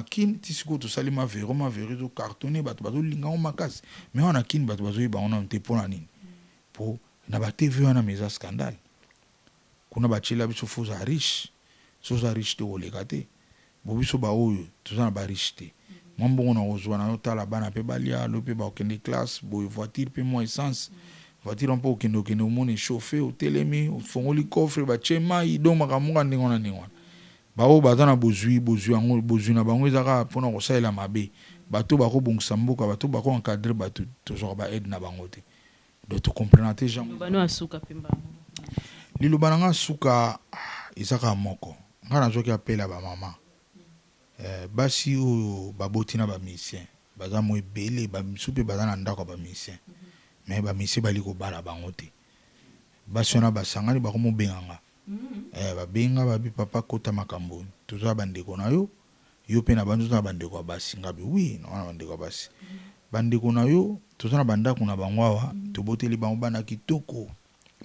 kin tisiko tosali mavero zo cartonné bato bazolinga ngo makasi mais awa na kin bato bazoyeba ngo na te mpona nini po na ba TV wana meza scandale kuna bachela biso foza riche soza riche te oleka te bo biso ba oyo toza na ba riche te mwambongo na ozwa na yotala bana pe balia lo pe ba okende classe bo voiture pe mo essence voiture on peut okende omone chauffer au telemi au fongoli coffre ba chema ido makamunga ndingo na ndingo bao bazana bozui na bango ezaka pona kosalela mabe bato bako bongisa mboka bato bako encadrer bato toujours ba aide na bango te donc to comprendre te gens bano asuka pemba lilo bananga suka ezaka moko ngana zoki apela ba mama basi o baboti na ba musicien baza mo ebele ba misupe bazana ndako ba musicien mais ba musicien bali ko bala bango te basi na basangani bako mo benganga babenga babi papa kota makambo toza bandeko na yo yo pe na banzo na bandeko basi ngabi oui na bandeko basi bandeko na yo toza na bandako na bango awa toboteli bango bana kitoko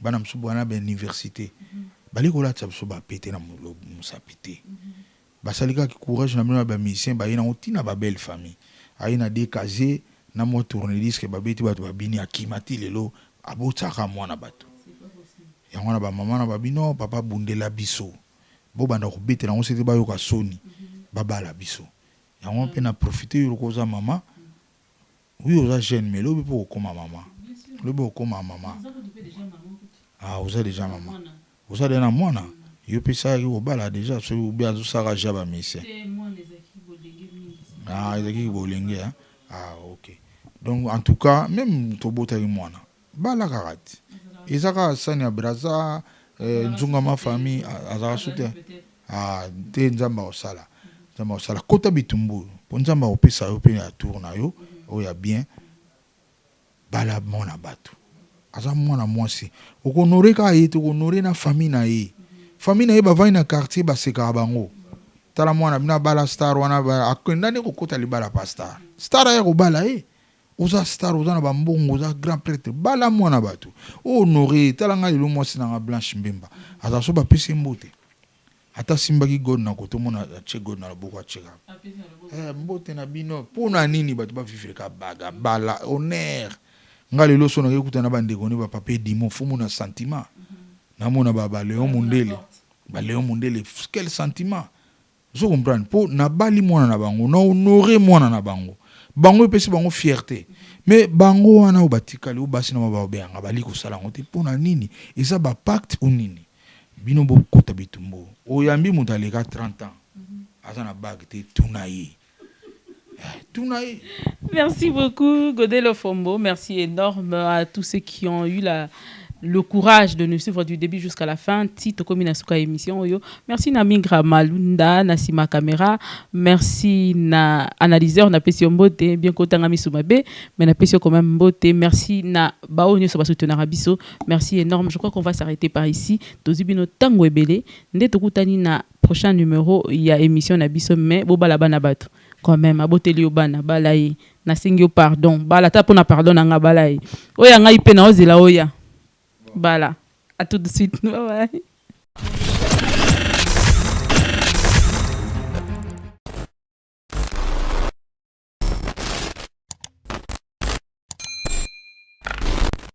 bana msubu wana ba université bali ko latsa biso ba pété na musapité basalika ki courage na mena ba musicien ba yina otina ba belle famille ayina de casé na mo tourner disque babeti bato babini akimati lelo abotaka mwana bato yango na ba mama na babino papa bundela biso bo banda ko betela on sete ba yoka soni babala biso yango pe na profiter yo koza mama oui oza jeune mais lobi po koma mama lobi okoma mama oza déjà mama oza déjà mwana yo pe sa yo bala déjà so obi azo saka jaba mission ezaki bolenge OK donc en tout cas même to botaki mwana bala karati ezaka sani ya braza nzunga ma famille azaka soutien te nzamba osala kota bitumbu po nzamba opesa yo pe ya tour na yo oya bien bala mona bato aza mwana mwasi okonore ka ye okonore na famille na ye bavai na quartier baseka bango tala mwana bina bala star wana akendane kokota libala pa star ya kobala oza star oza na bambongo oza grand prêtre bala mwana bato honoré tala nga lelo mwasi na Blanche Mbemba aza so bapesi mbote ata simbaki god na koto mona che god na loboko acheka mbote na bino pona nini bato ba vivre ka baga bala honneur nga lelo so na ekuta na bandeko ne ba pape dimo fumu na sentiment na mona ba Léon Mundele quel sentiment je comprends po na bali mwana na bango na honoré mwana na bango bango pesi bango fierté mais bango wana obatikali obasi na mabaobenga bali ko sala ngote pona nini eza ba pacte ou nini bino bo kota bitumbo oyambi mutaleka 30 ans azana bag te tunayi. Merci beaucoup Godel Fombo, merci énorme à tous ceux qui ont eu le courage de nous suivre du début jusqu'à la fin. Tito Komina Suka émission yo. Merci na Mingra Malunda, na Sima Camera, merci na analyseur na Pesio Mbote, bien côté ngami Sumabe, mais na Pesio quand même Mbote. Merci na Baonyo so soutenir Abiso. Merci énorme. Je crois qu'on va s'arrêter par ici. Tozibino tango ebele. Nde tokutani na prochain numéro, il y a émission na Biso mais bo bala bana batu. Quand même aboteli obana balaye na singyo pardon. Bala ta pona pardon na nga balaye. Oya ngai pe na ozela oya. Bala. À tout de suite. Bye bye.